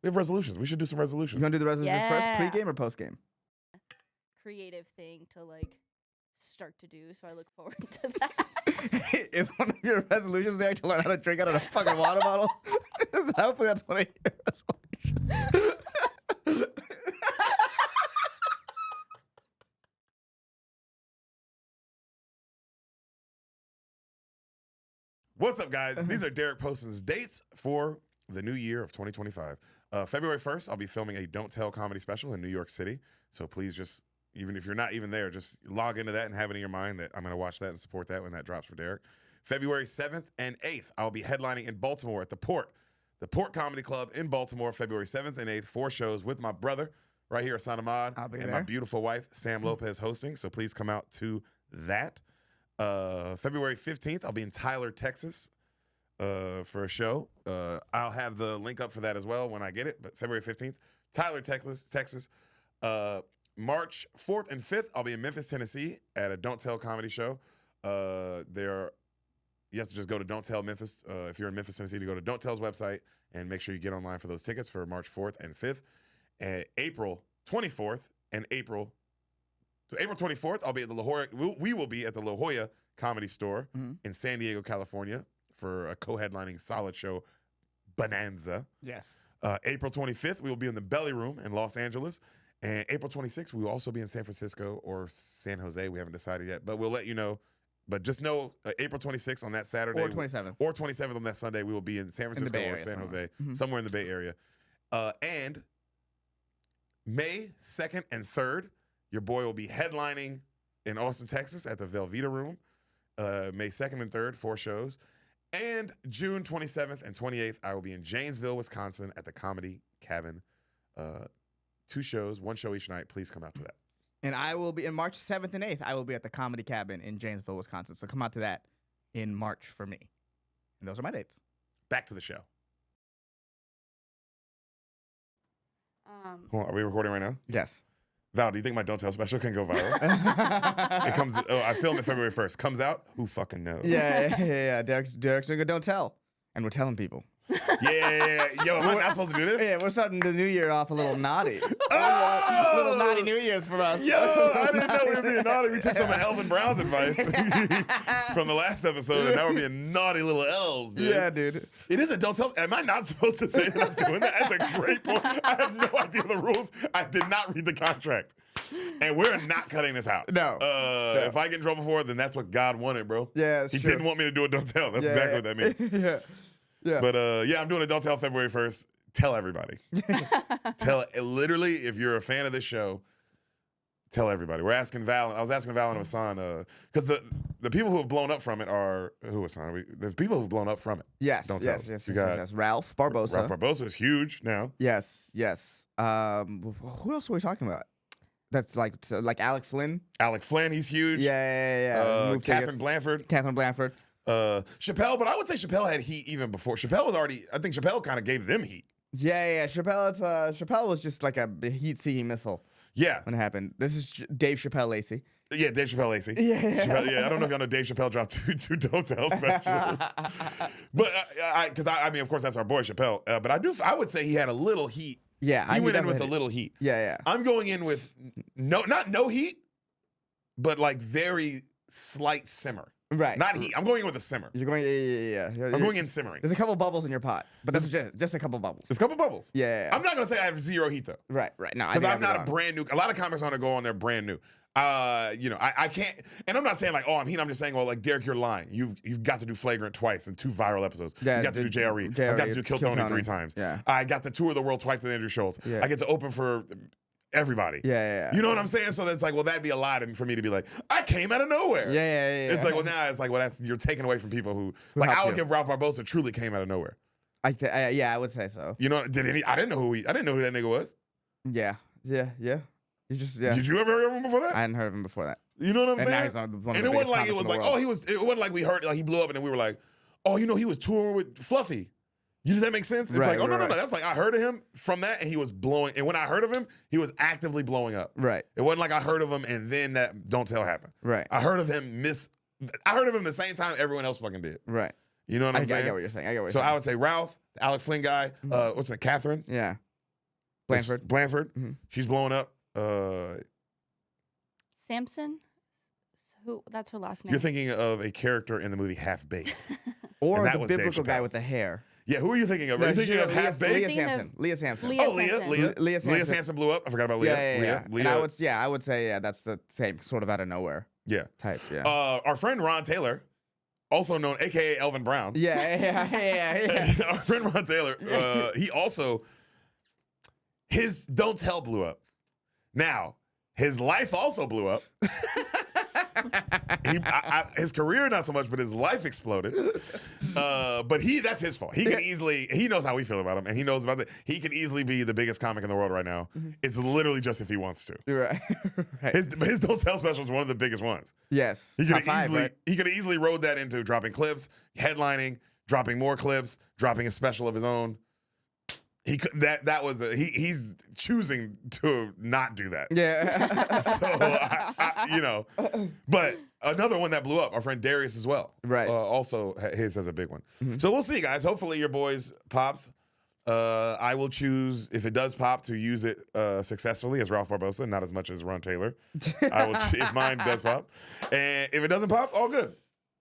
We have resolutions. We should do some resolutions. You gonna do the resolution first, Yeah. pre-game or post-game? Creative thing to like start to do, so I look forward to that. Is one of your resolutions there to learn how to drink out of a fucking water bottle? Hopefully that's one of your resolutions. What's up, guys? These are Deric Poston's dates for the new year of 2025. February 1st, I'll be filming a Don't Tell comedy special in New York City. So please just, even if you're not even there, just log into that and have it in your mind that I'm going to watch that and support that when that drops for Deric. February 7th and 8th, I'll be headlining in Baltimore at the Port Comedy Club in Baltimore, February 7th and 8th, 4 shows with my brother right here, Ehsan Ahmad, I'll be and there. my beautiful wife, Sam Lopez, hosting. So please come out to that. February 15th, I'll be in Tyler, Texas for a show. I'll have the link up for that as well when I get it. But February 15th, Tyler, Texas. March 4th and 5th, I'll be in Memphis, Tennessee at a Don't Tell comedy show. You have to just go to Don't Tell Memphis. If you're in Memphis, Tennessee, to go to Don't Tell's website and make sure you get online for those tickets for March 4th and 5th. And April 24th and April 24th, I'll be at the La Jolla. We will be at the La Jolla Comedy Store in San Diego, California for a co-headlining solid show, Bonanza. Yes. April 25th, we will be in the Belly Room in Los Angeles. And April 26th, we will also be in San Francisco or San Jose. We haven't decided yet, but we'll let you know. But just know April 26th on that Saturday. Or 27th. Or 27th on that Sunday, we will be in San Francisco or San Jose, somewhere in the Bay Area. And May 2nd and 3rd, your boy will be headlining in Austin, Texas at the Velveeta Room. May 2nd and 3rd, 4 shows. And June 27th and 28th, I will be in Janesville, Wisconsin at the Comedy Cabin. 2 shows, 1 show each night. Please come out to that. And I will be in March 7th and 8th. I will be at the Comedy Cabin in Janesville, Wisconsin. So come out to that in March for me. And those are my dates. Back to the show. Um, Hold on, are we recording right now? Yes. Val, do you think my Don't Tell special can go viral? It comes. Oh, I filmed it February 1st. Comes out. Who fucking knows? Yeah. Deric's doing a Don't Tell. And we're telling people. Yeah. Yo, am I not supposed to do this? Yeah, we're starting the new year off a little naughty. Oh! Little naughty New Year's for us. Yo, I didn't know we were being naughty. We took some of Elvin Brown's advice from the last episode, and now we're being naughty little elves, dude. Yeah, dude. It is a Don't Tell. Am I not supposed to say that I'm doing that? That's a great point. I have no idea the rules. I did not read the contract. And we're not cutting this out. No. If I get in trouble for it, then that's what God wanted, bro. Yeah, that's He true. didn't want me to do a Don't Tell. That's exactly what that means. Yeah. Yeah. But yeah, I'm doing a Don't Tell February 1st. Tell everybody. Literally, if you're a fan of this show, tell everybody. We're asking Val. I was asking Val and Ehsan, because the people who have blown up from it are who Ehsan? The people who've blown up from it. Yes. Don't yes. tell. Yes. You Yes. got Yes. Ralph Barbosa. Ralph Barbosa is huge now. Yes. Yes. Who else were we talking about? That's like Alec Flynn. Alec Flynn, he's huge. Yeah. Move tickets. Catherine Blanford. Catherine Blanford. Chappelle, but I would say Chappelle had heat even before. Chappelle was already. I think Chappelle kind of gave them heat. Yeah. Chappelle was just like a heat-seeking missile Yeah. when it happened. This is Dave Chappelle Lacey. Yeah, Dave Chappelle Lacey. Yeah. Chappelle, I don't know if y'all know Dave Chappelle dropped two Don't Tell specials. But because I mean, of course, that's our boy Chappelle. But I would say he had a little heat. Yeah, He went in with a definitely- little heat. Yeah. I'm going in with not no heat, but like very slight simmer. Right. Not heat. I'm going in with a simmer. You're going. Yeah. I'm going in simmering. There's a couple bubbles in your pot, but that's just a couple bubbles. There's a couple bubbles. Yeah. I'm not gonna say I have 0 heat though. Right. No, Because I'm not a brand new. A lot of comics on to go on there brand new. I can't. And I'm not saying like, oh, I'm heat. I'm just saying, well, like Deric, you're lying. You've got to do Flagrant twice in 2 viral episodes. Yeah, you got to do JRE. I got to do Kill Tony 3 times. Yeah. I got to tour the world twice with Andrew Schultz. Yeah. I get to open for everybody. Yeah. You know what I'm saying? So that's like, well, that'd be a lie for me to be like, I came out of nowhere. Yeah. It's like, well, now it's like, well, you're taking away from people who like helped I would you. give Ralph Barbosa truly came out of nowhere. I would say so. You know, I didn't know who that nigga was. Yeah. You just Did you ever hear of him before that? I hadn't heard of him before that. You know what I'm And now saying? he's one of And the it wasn't biggest like it comics was in the like, world. it wasn't like we heard like he blew up and then we were like, oh, he was touring with Fluffy. Does that make sense? It's Right, like, oh, right. no. That's like, I heard of him from that and he was blowing. And when I heard of him, he was actively blowing up. Right. It wasn't like I heard of him and then that Don't Tell happened. Right. I heard of him the same time everyone else fucking did. Right. You know what I'm I saying? get what you're saying. So I would say Ralph, the Alex Flynn guy, what's that, Catherine? Yeah. Blanford. She's blowing up. Samson? Who? That's her last name. You're thinking of a character in the movie Half Baked. Or And that the was Dave biblical guy Chappelle. with the hair. Yeah, who are you thinking of? Are you thinking of Half Baked? Leah Sampson. Leah Sampson. Leah Oh, Leah. Sampson. Leah. Leah Leah Sampson. Sampson blew up. I forgot about Leah. Yeah. Leah. And I would say that's the same sort of out of nowhere Yeah. type. Yeah. Our friend Ron Taylor, also known, AKA Elvin Brown. Yeah. Our friend Ron Taylor, he also, his Don't Tell blew up. Now, his life also blew up. His career not so much, but his life exploded. But that's his fault. He knows how we feel about him, and he knows about it. He could easily be the biggest comic in the world right now. It's literally just if he wants to. You're right. Right. His Don't Tell special is one of the biggest ones. Yes. He could Top five, easily right? he could easily rode that into dropping clips, headlining, dropping more clips, dropping a special of his own. He could he's choosing to not do that. Yeah. So but another one that blew up, our friend Darius as well. Right. Also his has a big one. So we'll see, guys. Hopefully your boys pops. I will choose, if it does pop, to use it successfully as Ralph Barbosa, not as much as Ron Taylor. I will if mine does pop, and if it doesn't pop, all good.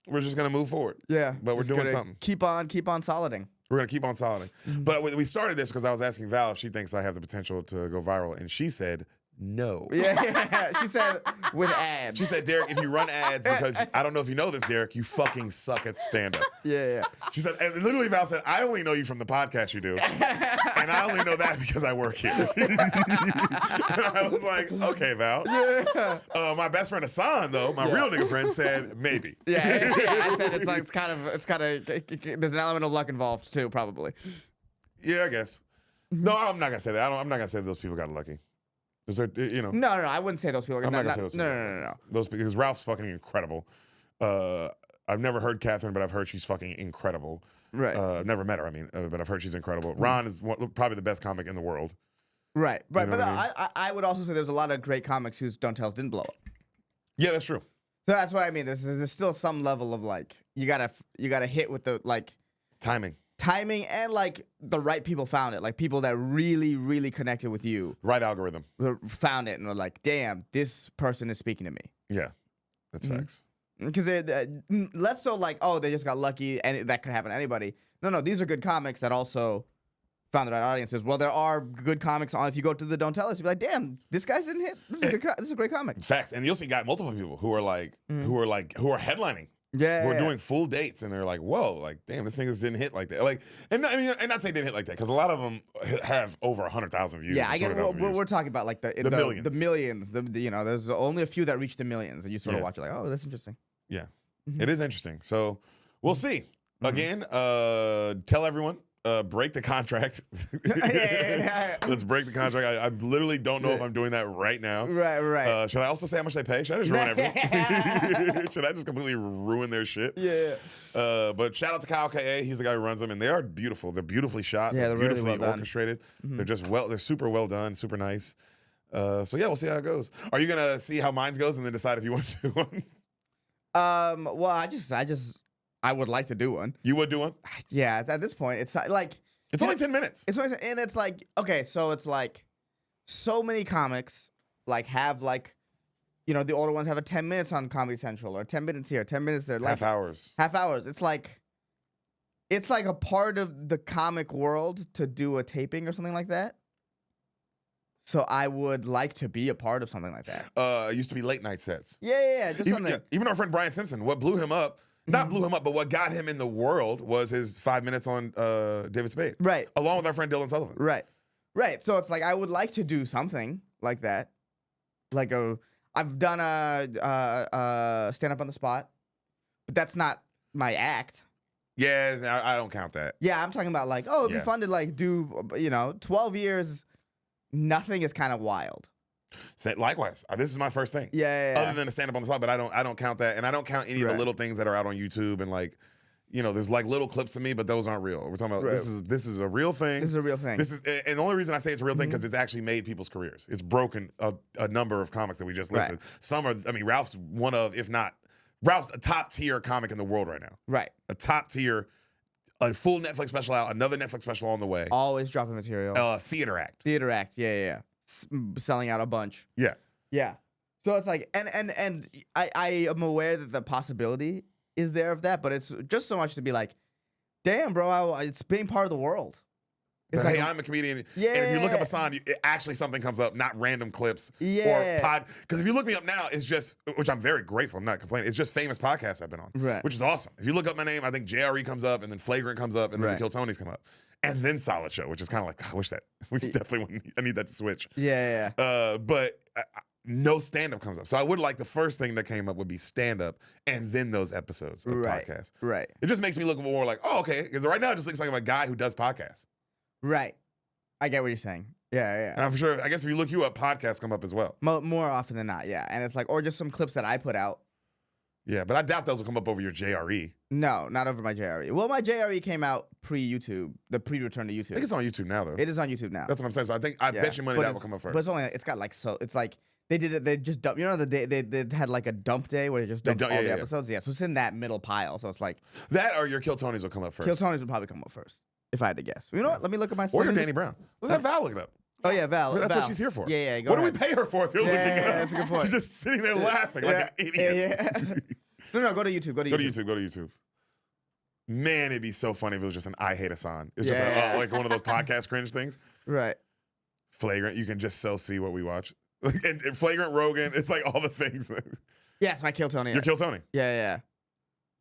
We're just gonna move forward. Yeah. But we're Just doing gonna something. Keep on soliding. We're gonna keep on soliding. But we started this because I was asking Val if she thinks I have the potential to go viral, and she said no. Yeah. She said with ads. She said, Deric, if you run ads, because I don't know if you know this, Deric, you fucking suck at stand-up. Yeah. She said, and literally Val said, I only know you from the podcast you do. And I only know that because I work here. And I was like, okay, Val. Yeah. My best friend Ehsan, though, my real nigga friend, said maybe. Yeah. I said it's kind of there's an element of luck involved too, probably. Yeah, I guess. No, I'm not gonna say that. I'm not gonna say those people got lucky. Is there, No, I wouldn't say those people. I'm not gonna say those people. No. Those, because Ralph's fucking incredible. I've never heard Catherine, but I've heard she's fucking incredible. Right. I've never met her, but I've heard she's incredible. Ron is probably the best comic in the world. Right. You know But what I mean? I would also say there's a lot of great comics whose Don't Tells didn't blow up. Yeah, that's true. So that's what I mean. There's still some level of like you gotta hit with the like Timing and like the right people found it. Like people that really connected with you right algorithm. found it and were like, damn, this person is speaking to me. Yeah, that's facts. Because they're less so like, oh, they just got lucky and that could happen to anybody. No, these are good comics that also found the right audiences. Well, there are good comics on. If you go to the Don't Tell Us, you'll be like, damn, this guy's didn't hit. This is a great comic. Facts, and you'll see multiple people who are who are headlining. Yeah, Who are doing full dates, and they're like, "Whoa, like, damn, this niggas didn't hit like that." Like, and not say didn't hit like that, because a lot of them have over 100,000 views. Yeah, I get. We're talking about like the millions. The millions. There's only a few that reach the millions, and you sort of watch it like, oh, that's interesting. Yeah, it is interesting. So we'll see. Again, tell everyone. Break the contract. Let's break the contract. I literally don't know if I'm doing that right now. Right. Should I also say how much they pay? Should I just ruin everything? Should I just completely ruin their shit? Yeah. But shout out to Kyle K.A. He's the guy who runs them, and they are beautiful. They're beautifully shot. Yeah, they're really beautifully well done. orchestrated. They're just they're super well done, super nice. So yeah, we'll see how it goes. Are you gonna see how mine goes and then decide if you want to do one? Well, I would like to do one. You would do one? Yeah, at this point, it's like It's only 10 minutes. It's like okay, so it's like so many comics like have like the older ones have a 10 minutes on Comedy Central or 10 minutes here, 10 minutes there, like Half hours. Half hours. It's like a part of the comic world to do a taping or something like that. So I would like to be a part of something like that. It used to be late night sets. Yeah, just something. Even our friend Brian Simpson, what blew him up, not blew him up, but what got him in the world was his 5 minutes on David Spade. Right. Along with our friend Dylan Sullivan. Right. So it's like I would like to do something like that. Like I've done a stand up on the spot, but that's not my act. Yeah, I don't count that. Yeah, I'm talking about like, it'd be fun to like do, 12 years, nothing is kind of wild. Likewise, this is my first thing. Yeah. Other than a stand up on the spot, but I don't count that, and I don't count any of the little things that are out on YouTube and like, there's like little clips of me, but those aren't real. We're talking about this is a real thing. This is a real thing. And the only reason I say it's a real thing because it's actually made people's careers. It's broken a number of comics that we just listed. Some are, Ralph's one of, if not, Ralph's a top tier comic in the world right now. Right. A top tier a full Netflix special out, another Netflix special on the way. Always dropping material. Theater act. Theater act. Yeah. Selling out a bunch. Yeah. Yeah. So it's like, and I am aware that the possibility is there of that, but it's just so much to be like, damn, bro, it's being part of the world. It's Hey, like, I'm a comedian. Yeah. And if you look up Ehsan, actually something comes up, not random clips Yeah. or pod. Because if you look me up now, it's just, which I'm very grateful, I'm not complaining, it's just famous podcasts I've been on, Right. which is awesome. If you look up my name, I think JRE comes up, and then Flagrant comes up, and then Right. the Kill Tonys come up. And then Solid Show, which is kind of like, I wish that, we definitely, I need that to switch. Yeah. But no stand-up comes up. So I would like the first thing that came up would be stand-up, and then those episodes of podcasts. Right. It just makes me look more like, oh, okay. Because right now it just looks like I'm a guy who does podcasts. Right. I get what you're saying. Yeah. And I'm sure, I guess if you look you up, podcasts come up as well. More often than not, yeah. And it's like, or just some clips that I put out. Yeah, but I doubt those will come up over your JRE. No, not over my JRE. Well, my JRE came out pre-YouTube, the pre-return to I YouTube. think it's on YouTube now, though. It is on YouTube now. That's what I'm saying. So I bet you money But that will come up first. But it's only, it's got like, so it's like, they did it, they just dumped, you know, the day they had like a dump day where they just dumped all the episodes? Yeah, so it's in that middle pile. So it's like, that or your Kill Tonys will come up first. Kill Tonys would probably come up first, if I had to guess. You know what? Let me look at my Or let your me Danny Brown. Let's have Val look it up. Oh, yeah, Val. That's Val. what she's here for. Yeah, go What ahead. do we pay her for if you're Yeah, looking yeah, up? that's a good point. She's just sitting there laughing like an idiot. Yeah. No, go to YouTube. Go to YouTube. Go to YouTube. Man, it'd be so funny if it was just an I hate Ehsan. It's just Yeah. like one of those podcast cringe things. Right. Flagrant, you can just so see what we watch. And Flagrant, Rogan, it's like all the things. Yes, my Kill Tony. Your Kill Tony. Yeah. Yep.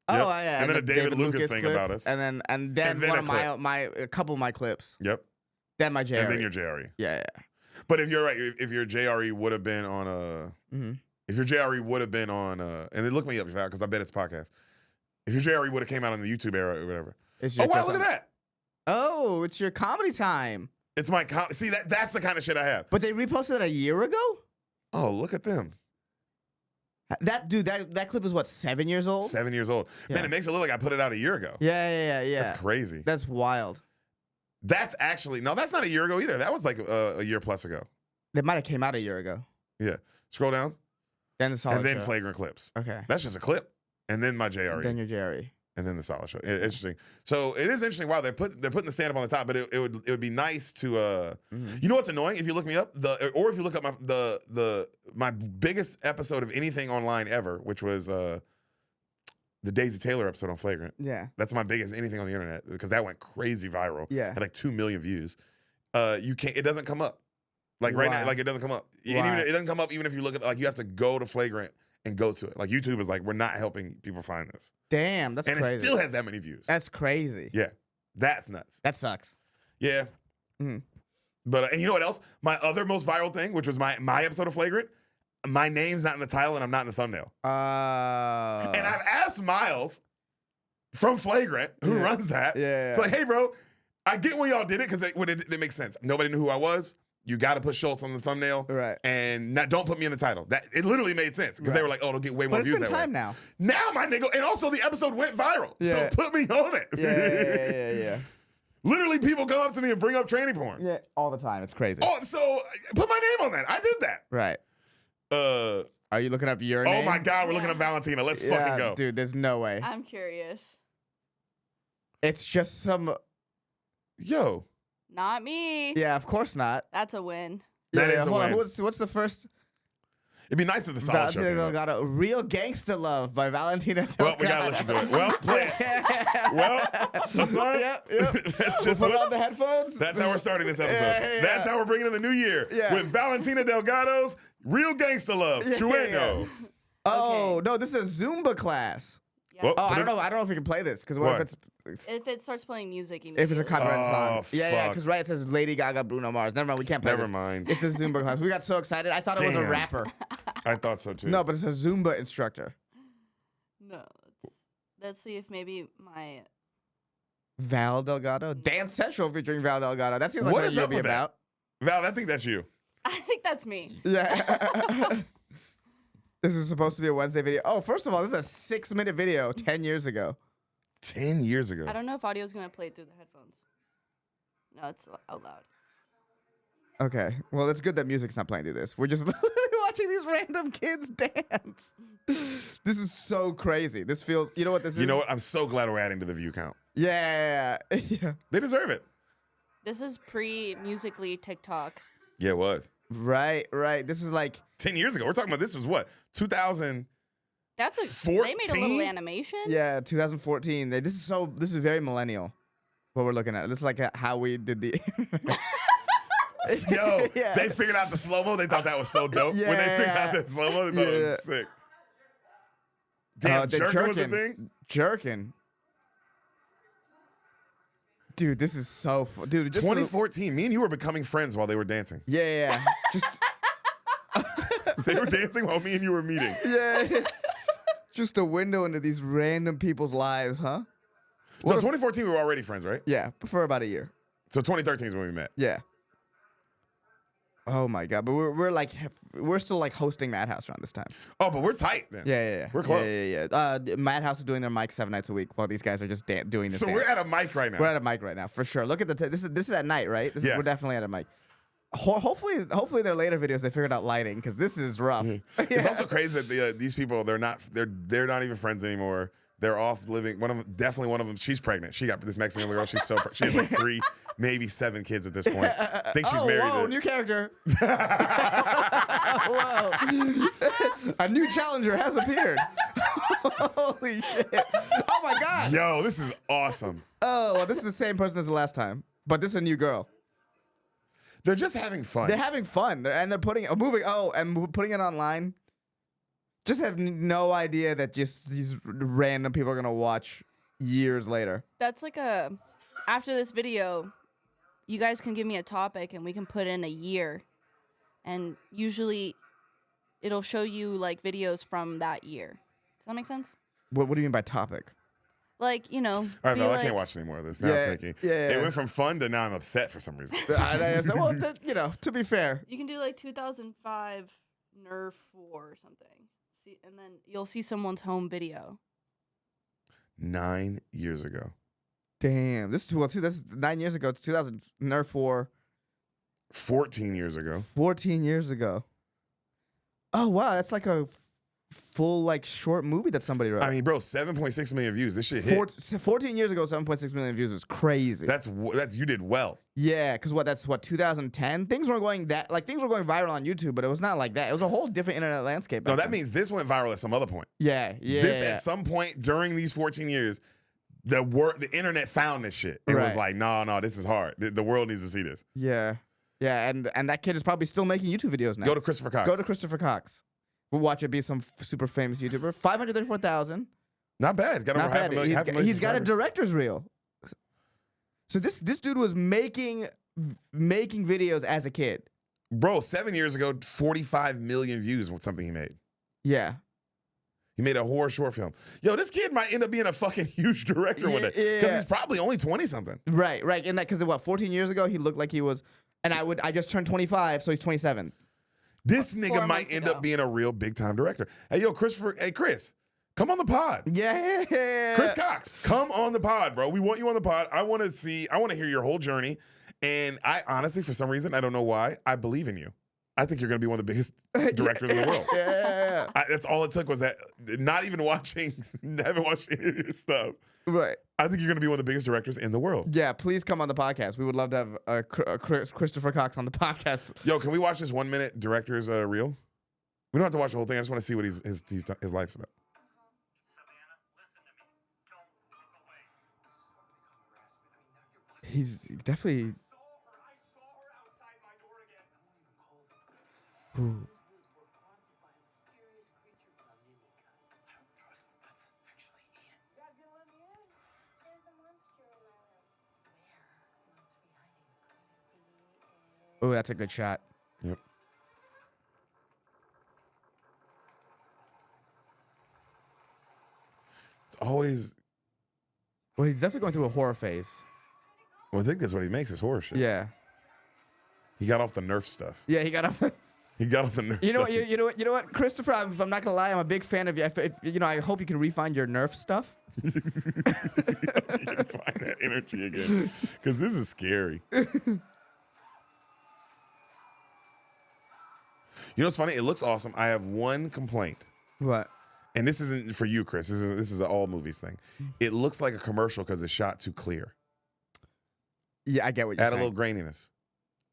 Oh, yeah. And then a David Lucas thing clip, about us. And then And then one a of clip. my a couple of my clips. Yep. Then my JRE. And then your JRE. Yeah. But if you're right, if your JRE would have been on a, Mm-hmm. if your JRE would have been on and then look me up because I bet it's podcast. If your JRE would have came out in the YouTube era or whatever. It's Oh your wow, Kill look at Tony. that. Oh, it's your comedy time. It's my see that's the kind of shit I have. But they reposted it a year ago? Oh, look at them. That dude, that clip is what, 7 years old? 7 years old. Yeah. Man, it makes it look like I put it out a year ago. Yeah. That's crazy. That's wild. That's actually no, that's not a year ago either. That was like a year plus ago. They might have came out a year ago. Yeah. Scroll down. Then the solid And then show. Flagrant clips. Okay. That's just a clip. And then my JRE. Then your JRE. And then the solid show. Interesting. So it is interesting. Wow, they're putting the stand up on the top, but it would be nice to you know what's annoying? If you look me up, or if you look up my biggest episode of anything online ever, which was the Daisy Taylor episode on Flagrant. Yeah. That's my biggest anything on the internet because that went crazy viral. Yeah. Had like 2 million views. It doesn't come up. Like right now, Why? like it doesn't come up. And Why? even, it doesn't come up even if you look at like you have to go to Flagrant and go to it. Like YouTube is like, we're not helping people find this. Damn, that's And crazy. it still has that many views. That's crazy. Yeah. That's nuts. That sucks. Yeah. Mhm. But and you know what else? My other most viral thing, which was my episode of Flagrant, my name's not in the title and I'm not in the thumbnail. And I've asked Miles from Flagrant, who Yeah. runs that. Yeah. It's like, hey, bro, I get when y'all did it because it makes sense. Nobody knew who I was. You got to put Schultz on the thumbnail. Right. And don't put me in the title. It literally made sense because they Right. were like, oh, it'll get way more But it's views been that time way. now. Now, my nigga, and also the episode went viral. Yeah. So put me on it. Yeah. Literally, people come up to me and bring up tranny porn. Yeah, all the time. It's crazy. Oh, so put my name on that. I did that. Right. Uh, Are you looking up your oh name? my God, we're looking at Valentina. Let's fucking go. Dude, there's no way. I'm curious. It's just some. Yo, Not me. Yeah, of course not. That's a win. That yeah, is a hold on. win. What's the first? it'd be nice if the solid show Valentina came up. Delgado, Real Gangsta Love by Valentina Delgado. Well, we gotta listen to it. Well, play it. Well, Ehsan, Yep. that's just Put what, on the headphones. that's how we're starting this episode. Yeah. That's how we're bringing in the new year Yeah. with Valentina Delgado's Real Gangsta Love. Yeah, Trueno. Oh no, this is a Zumba class. Yeah. Well, Oh, Put I it- don't know. I don't know if we can play this because what What? if it's If it starts playing music, if it's a immediately. copyrighted Oh, song? Yeah, fuck. because right, it says Lady Gaga, Bruno Mars. Never mind, we can't play Never this. mind. It's a Zumba class. We got so excited. I thought it was a Damn. rapper. I thought so too. No, but it's a Zumba instructor. No. Let's see if maybe my. Val Delgado, Dance Central featuring Val Delgado. That seems like What something is you'll up be with that? about. Val, I think that's you. I think that's me. Yeah. This is supposed to be a Wednesday video. Oh, first of all, this is a 6-minute video 10 years ago. 10 years ago. I don't know if audio's gonna play through the headphones. No, it's out loud. Okay. Well, it's good that music's not playing through this. We're just watching these random kids dance. This is so crazy. This feels, you know what this is? You know what? I'm so glad we're adding to the view count. Yeah. Yeah. They deserve it. This is pre-musically TikTok. Yeah, it was. Right. This is like 10 years ago. We're talking about this was what? 2000. That's a. They made a 14? little animation. 2014. This is very millennial. What we're looking at. This is like how we did the. Yo, Yeah. they figured out the slow-mo. They thought that was so dope. When they figured out the slow-mo, they thought it was sick. Damn, they're jerking was the thing? Jerking. Dude, this is so dude. Just 2014. Me and you were becoming friends while they were dancing. Yeah. Just They were dancing while me and you were meeting. yeah. Just a window into these random people's lives, huh? No, 2014 we were already friends, right? Yeah, for about a year. So 2013 is when we met. Yeah. Oh my god! But we're still like hosting Madhouse around this time. Oh, but we're tight then. Yeah. We're close. Yeah. Madhouse is doing their mic 7 nights a week while these guys are just doing this. So dance. we're at a mic right now. We're at a mic right now for sure. Look at the this is at night, right? Yeah. We're definitely at a mic. Hopefully their later videos they figured out lighting because this is rough. It's also crazy that these people they're not even friends anymore. They're off living. Definitely one of them. She's pregnant. She got this Mexican girl. She's so she has like 3, maybe 7 kids at this point. I think she's married. Whoa, new character. Whoa, a new challenger has appeared. Holy shit! Oh my god. Yo, this is awesome. Oh, well, this is the same person as the last time, but this is a new girl. They're just having fun. They're having fun, they're putting putting it online. Just have no idea that just these random people are gonna watch years later. That's like after this video, you guys can give me a topic and we can put in a year. And usually it'll show you like videos from that year. Does that make sense? What do you mean by topic? Like, you know. All right, be Val, like, I can't watch any more of this. Now I'm thinking. Yeah. It went from fun to now I'm upset for some reason. Well, to be fair. You can do like 2005 Nerf 4 or something. See, and then you'll see someone's home video. 9 years ago. Damn, this is 9 years ago. It's 2000 Nerf 4. 14 years ago. 14 years ago. Oh wow, that's like a full like short movie that somebody wrote. I mean, bro, 7.6 million views. This shit hit. 14 years ago, 7.6 million views was crazy. That's you did well. Yeah, because that's 2010. Things were going viral on YouTube, but it was not like that. It was a whole different internet landscape. No, that means this went viral at some other point. Yeah. This at some point during these 14 years, the internet found this shit. It was like, no, this is hard. The world needs to see this. Yeah, and that kid is probably still making YouTube videos now. Go to Christopher Cox. We'll watch it be some super famous YouTuber. 534,000. Not bad. Got over half a million. He's got a director's reel. So this dude was making videos as a kid. Bro, 7 years ago, 45 million views was something he made. Yeah. He made a horror short film. Yo, this kid might end up being a fucking huge director one day. Because he's probably only 20-something. Right. And that because 14 years ago he looked like he was, and I just turned 25, so he's 27. This nigga might end up being a real big time director. Hey, yo, Chris, come on the pod. Yeah. Chris Cox, come on the pod, bro. We want you on the pod. I want to hear your whole journey. And I honestly, for some reason, I don't know why, I believe in you. I think you're going to be one of the biggest directors in the world. Yeah. That's all it took was that, not even haven't watched any of your stuff. Right. I think you're going to be one of the biggest directors in the world. Yeah, please come on the podcast. We would love to have Christopher Cox on the podcast. Yo, can we watch this 1 minute director's reel? We don't have to watch the whole thing. I just want to see what his life's about. He's definitely. Ooh. Oh, that's a good shot. Yep. It's always. Well, he's definitely going through a horror phase. Well, I think that's what he makes is horror shit. Yeah. He got off the Nerf stuff. Yeah, he got off. He got off the Nerf. You know stuff. what? You know what, Christopher? If I'm not gonna lie, I'm a big fan of you. I hope you can refine your Nerf stuff. You can find that energy again, because this is scary. You know what's funny? It looks awesome. I have one complaint. What? and this isn't for you, Chris. This is an all movies thing. It looks like a commercial because it's shot too clear. Yeah, I get what you're Add saying. a little graininess.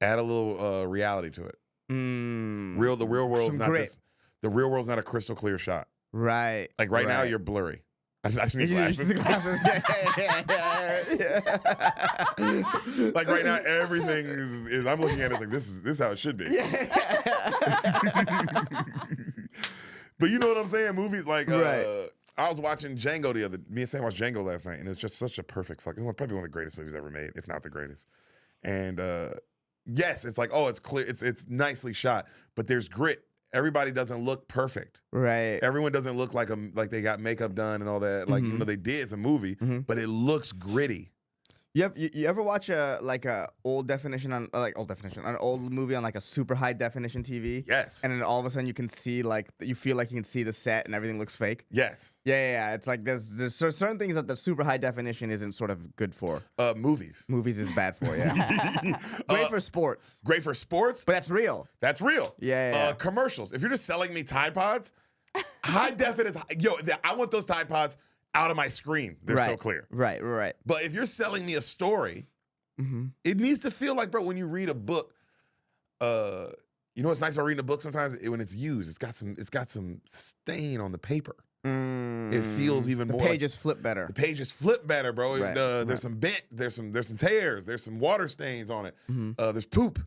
Add a little reality to it. The real world's Some not grit. this. The real world's not a crystal clear shot. Right. Like right now, you're blurry. I just need You use glasses. the glasses. Yeah. Like right now, everything is. I'm looking at it, it's like this is how it should be. But you know what I'm saying? Movies like Right. I was watching Django me and Sam watched Django last night, and it's just such a perfect fucking probably one of the greatest movies ever made, if not the greatest. And yes, it's like, oh, it's clear, it's nicely shot, but there's grit. Everybody doesn't look perfect. Right. Everyone doesn't look like they got makeup done and all that. Like you know they did, it's a movie, but it looks gritty. You ever watch an old movie on like a super high definition TV? Yes. And then all of a sudden you can see you feel like you can see the set and everything looks fake. Yes. Yeah. It's like there's certain things that the super high definition isn't sort of good for. Movies. Movies is bad for, yeah. Great for sports. Great for sports. But that's real. That's real. Yeah. Commercials. If you're just selling me Tide Pods, high def is I want those Tide Pods out of my screen. They're so clear. Right. But if you're selling me a story, it needs to feel like, bro, when you read a book, you know what's nice about reading a book sometimes? When it's used, it's got some stain on the paper. It feels even more. The pages flip better. The pages flip better, bro. Right, There's some bent, there's some tears, there's some water stains on it. There's poop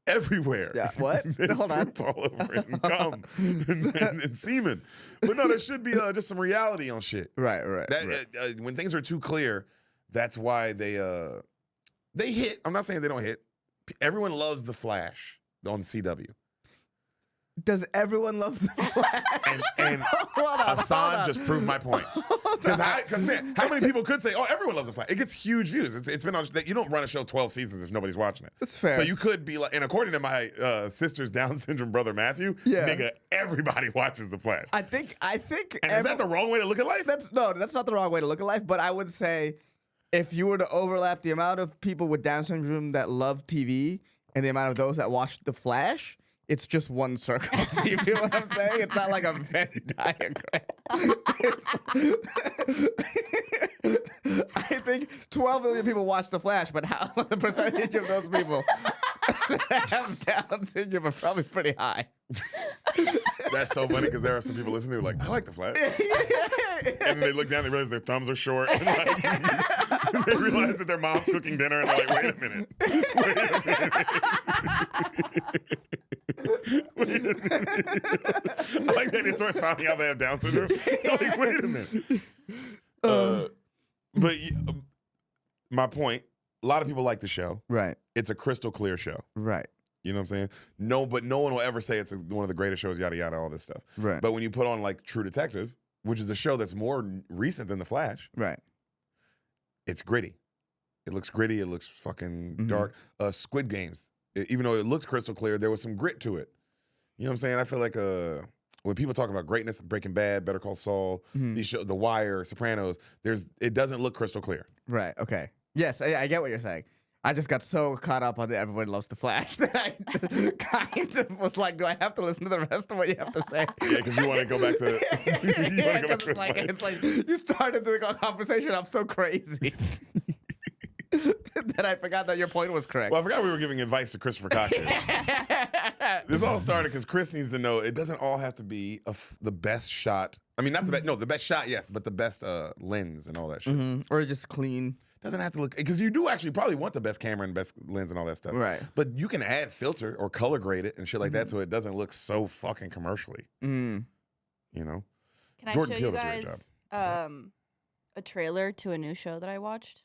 everywhere. Yeah, what? There's Hold on. poop all over it and cum and semen. But no, there should be just some reality on shit. Right. When things are too clear, that's why they hit. I'm not saying they don't hit. Everyone loves The Flash on CW. Does everyone love the Flash? And Ehsan just proved my point. Because how many people could say, "Oh, everyone loves The Flash"? It gets huge views. It's been on. You don't run a show 12 seasons if nobody's watching it. That's fair. So you could be like, and according to my sister's Down syndrome brother Matthew, Yeah. nigga, everybody watches The Flash. I think. And is that the wrong way to look at life? That's not the wrong way to look at life. But I would say, if you were to overlap the amount of people with Down syndrome that love TV and the amount of those that watch The Flash, it's just one circle. Do you feel what I'm saying? It's not like a Venn diagram. I think 12 million people watch The Flash, but how the percentage of those people that have Down syndrome are probably pretty high. That's so funny because there are some people listening who are like, I like The Flash. And they look down, they realize their thumbs are short. And they realize that their mom's cooking dinner, and they're like, wait a minute. Wait a minute. I like that it's worth finding out they have Down syndrome. Like, wait a minute. My point, a lot of people like the show. Right. It's a crystal clear show. Right. You know what I'm saying? No, but no one will ever say it's one of the greatest shows, yada, yada, all this stuff. Right. But when you put on like True Detective, which is a show that's more recent than The Flash, Right. it's gritty. It looks gritty. It looks fucking dark. Squid Games, even though it looked crystal clear, there was some grit to it. You know what I'm saying? I feel like when people talk about greatness, Breaking Bad, Better Call Saul, these shows, The Wire, Sopranos, it doesn't look crystal clear. Right. Okay. Yes, I get what you're saying. I just got so caught up on the Everyone Loves the Flash that I kind of was like, do I have to listen to the rest of what you have to say? Yeah, because you want to go back to. It's like you started the conversation off so crazy that I forgot that your point was correct. Well, I forgot we were giving advice to Christopher Cox here. This all started because Chris needs to know it doesn't all have to be the best shot. I mean, not the best. No, the best shot, yes, but the best lens and all that shit. Or just clean. Doesn't have to look, because you do actually probably want the best camera and best lens and all that stuff. Right. But you can add filter or color grade it and shit like that so it doesn't look so fucking commercially. You know? Can Jordan I show Peele you does a great guys a trailer to a new show that I watched?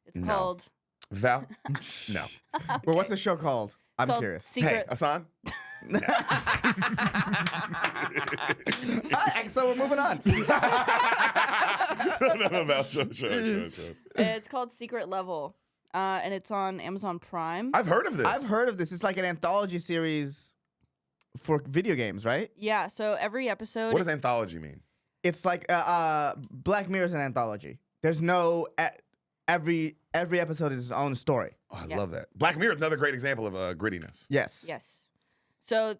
It's No. called Val? No. Well, what's the show called? I'm called curious. Secret. Hey, Ehsan? So we're moving on. no, Val, show us. It's called Secret Level, and it's on Amazon Prime. I've heard of this. I've heard of this. It's like an anthology series for video games, right? Yeah. So every episode. What does anthology mean? It's like Black Mirror's an anthology. There's no every episode is its own story. Oh, I love that. Black Mirror is another great example of grittiness. Yes. Yes. So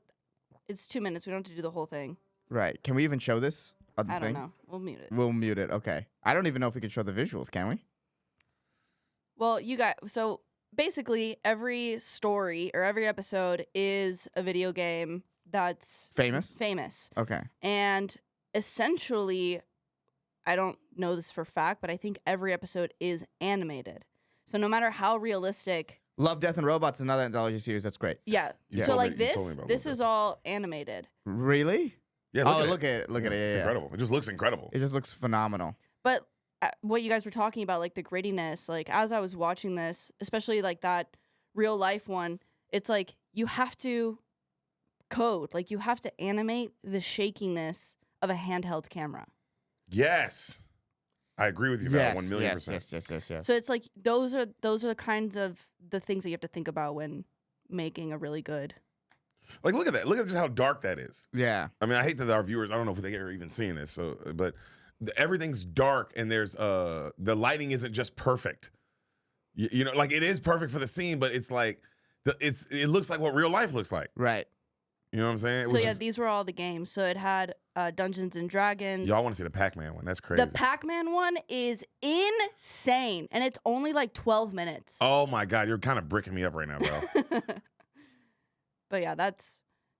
it's 2 minutes. We don't have to do the whole thing. Right. Can we even show this? on the I thing? don't know. We'll mute it. We'll mute it. Okay. I don't even know if we can show the visuals. Can we? Well, you got so basically every story or every episode is a video game that's Famous. Okay. and essentially, I don't know this for fact, but I think every episode is animated. So no matter how realistic, Love, Death, and Robots is another anthology series. That's great. yeah. You So told like me- you told me this, about this Love, is Death. all animated. Really? Yeah, Oh, look look at at it. Look at it. It's Yeah, yeah. incredible. It just looks incredible. It just looks phenomenal. But what you guys were talking about, like the grittiness, like as I was watching this, especially like that real life one, it's like you have to code, like you have to animate the shakiness of a handheld camera. Yes. I agree with you, Val, 1,000,000%. Yes. So it's like those are the kinds of the things that you have to think about when making a really good. Like, look at that. Look at just how dark that is. Yeah. I mean, I hate that our viewers, I don't know if they are even seeing this, so, but everything's dark and there's, the lighting isn't just perfect. You know, like it is perfect for the scene, but it's like, it looks like what real life looks like. Right. You know what I'm saying? So yeah, these were all the games. So it had Dungeons and Dragons. Y'all want to see the Pac-Man one. That's crazy. The Pac-Man one is insane, and it's only like 12 minutes. Oh my God, you're kind of bricking me up right now, bro. But yeah, that's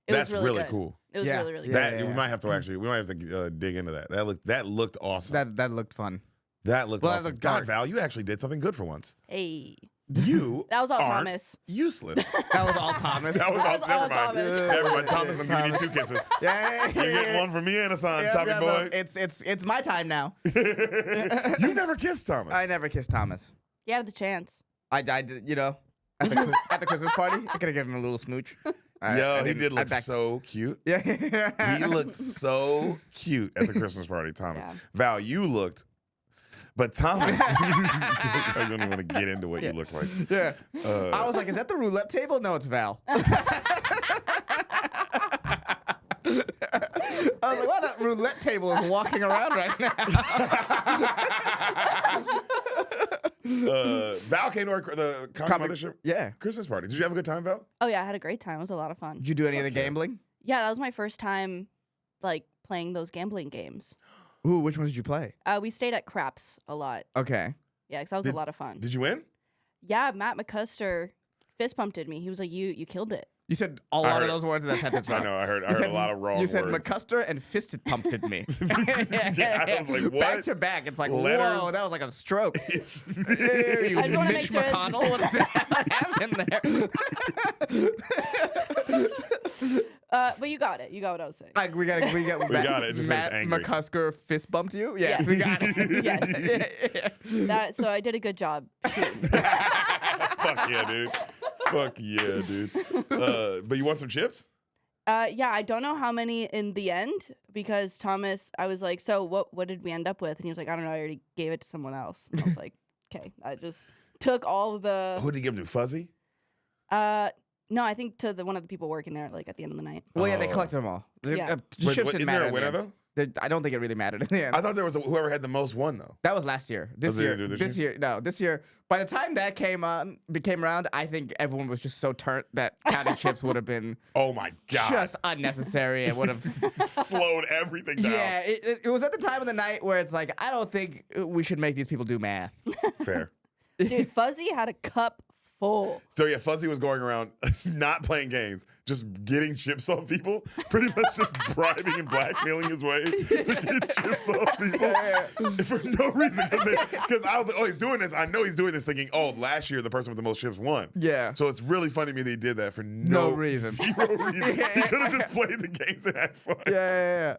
That's was really good. cool. It was Yeah. really really That good. we might have to dig into that. That looked awesome. That looked fun. That looked Well, that awesome. looked God, dark. Val, you actually did something good for once. Hey, You that was all aren't Thomas. useless. That was all Thomas. That was all. That was all Never mind. Thomas. Never mind. Thomas, I'm giving you 2 kisses. Yeah. You get one from me and Ehsan, Yep, Tommy yep, boy. yep. It's my time now. You never kissed Thomas. I never kissed Thomas. You had the chance. I did, you know, at the Christmas party. I could have given him a little smooch. Yo, he did look so cute. Yeah. He looked so cute at the Christmas party, Thomas. Yeah. Val, you looked. But Thomas, I don't even want to get into what you look like. Yeah. I was like, is that the roulette table? No, it's Val. I was like, wow, that roulette table is walking around right now. Val came to the Comic- Mothership Yeah. Christmas party. Did you have a good time, Val? Oh yeah, I had a great time. It was a lot of fun. Did you do any of the Fuck yeah. gambling? Yeah, that was my first time, like playing those gambling games. Ooh, which ones did you play? We stayed at Craps a lot. Okay. Yeah, 'cause that was a lot of fun. Did you win? Yeah, Matt McCusker fist pumped me. He was like, "You killed it." You said a lot heard of it. those words in that sentence. I wrong. know. I heard You said, a lot of wrong You words. said McCusker and fisted pumped me. Yeah, I was like, what? Back to back. It's like, Letters. whoa, that was like a stroke. Ew, you I just wanna Mitch make sure McConnell. What happened there? But you got it. You got what I was saying. We got it. We got it. It just made us Matt angry. McCusker fist bumped you? Yes, Yeah. we got it. Yes. So I did a good job. Fuck yeah, dude. Fuck yeah, dude. But you want some chips? Yeah, I don't know how many in the end because Thomas, I was like, "So what did we end up with?" And he was like, "I don't know. I already gave it to someone else." And I was like, "Okay." I just took all of the. Who did you give them to? Fuzzy? No, I think to one of the people working there, like at the end of the night. Well, yeah, they Oh. collected them all. Yeah. Wait, Chips what, didn't isn't matter there a in the winner, end. though? I don't think it really mattered in the end. I thought there was whoever had the most won, though. That was last year. This they year, gonna do this year, no, this year. By the time that became around, I think everyone was just so turnt that counting chips would have been Oh, my God. just unnecessary. It would have. slowed everything down. Yeah, it was at the time of the night where it's like I don't think we should make these people do math. Fair. Dude, Fuzzy had a cup full. So, yeah, Fuzzy was going around not playing games, just getting chips off people, pretty much just bribing and blackmailing his way to get chips off people for no reason. Because I was like, oh, he's doing this. I know he's doing this thinking, oh, last year the person with the most chips won. Yeah. So it's really funny to me that he did that for No reason. Zero reason. He could have just played the games and had fun. Yeah.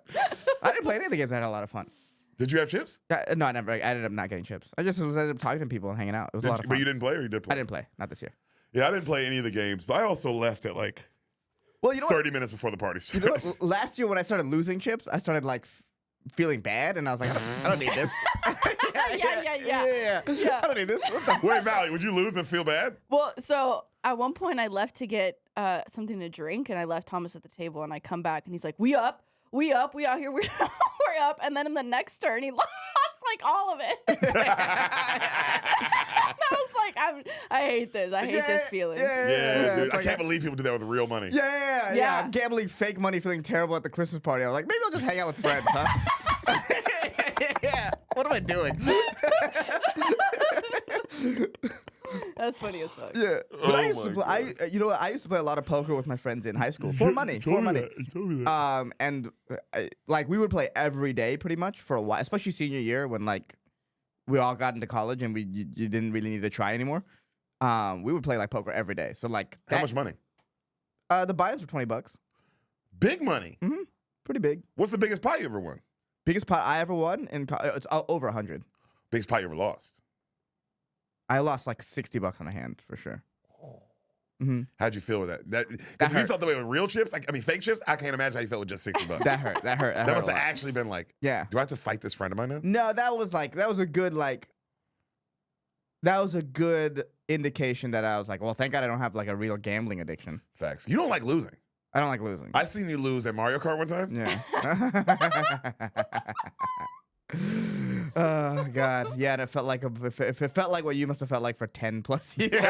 I didn't play any of the games. I had a lot of fun. Did you have chips? No, I never. I ended up not getting chips. I just ended up talking to people and hanging out. It was a lot of fun. But you didn't play or you did play? I didn't play. Not this year. Yeah, I didn't play any of the games, but I also left at like Well, you know 30 minutes before the party You started. know what? Last year when I started losing chips, I started like feeling bad, and I was like, I don't need this. Yeah. I don't need this. What the Wait, Valley, would you lose and feel bad? Well, so at one point I left to get something to drink, and I left Thomas at the table, and I come back, and he's like, we out here, we're up. And then in the next turn, he lost like all of it. And I was like, I hate this. I hate this feeling. Yeah, dude. It's I like, can't believe people do that with real money. Yeah. Yeah. I'm gambling fake money, feeling terrible at the Christmas party. I was like, maybe I'll just hang out with friends, huh? What am I doing? That's funny as fuck. Yeah, but I Oh used to my play. You know what? I used to play a lot of poker with my friends in high school for money. For money. You told me that. And like we would play every day pretty much for a while, especially senior year when like we all got into college and you didn't really need to try anymore. We would play like poker every day. So like How much money? The buy-ins were $20. Big money. Pretty big. What's the biggest pot you ever won? Biggest pot I ever won in it's over 100. Biggest pot you ever lost? I lost like $60 on a hand for sure. How'd you feel with that? That Because you hurt. felt the way with real chips. I mean, fake chips. I can't imagine how you felt with just $60. That hurt. That hurt. That hurt must a have lot. actually been like, Yeah. do I have to fight this friend of mine now? No, that was a good indication that I was like, well, thank God I don't have like a real gambling addiction. Facts. You don't like losing. I don't like losing. I seen you lose at Mario Kart one time. Yeah. Oh God. Yeah, and it felt like if it felt like what you must have felt like for 10 plus years.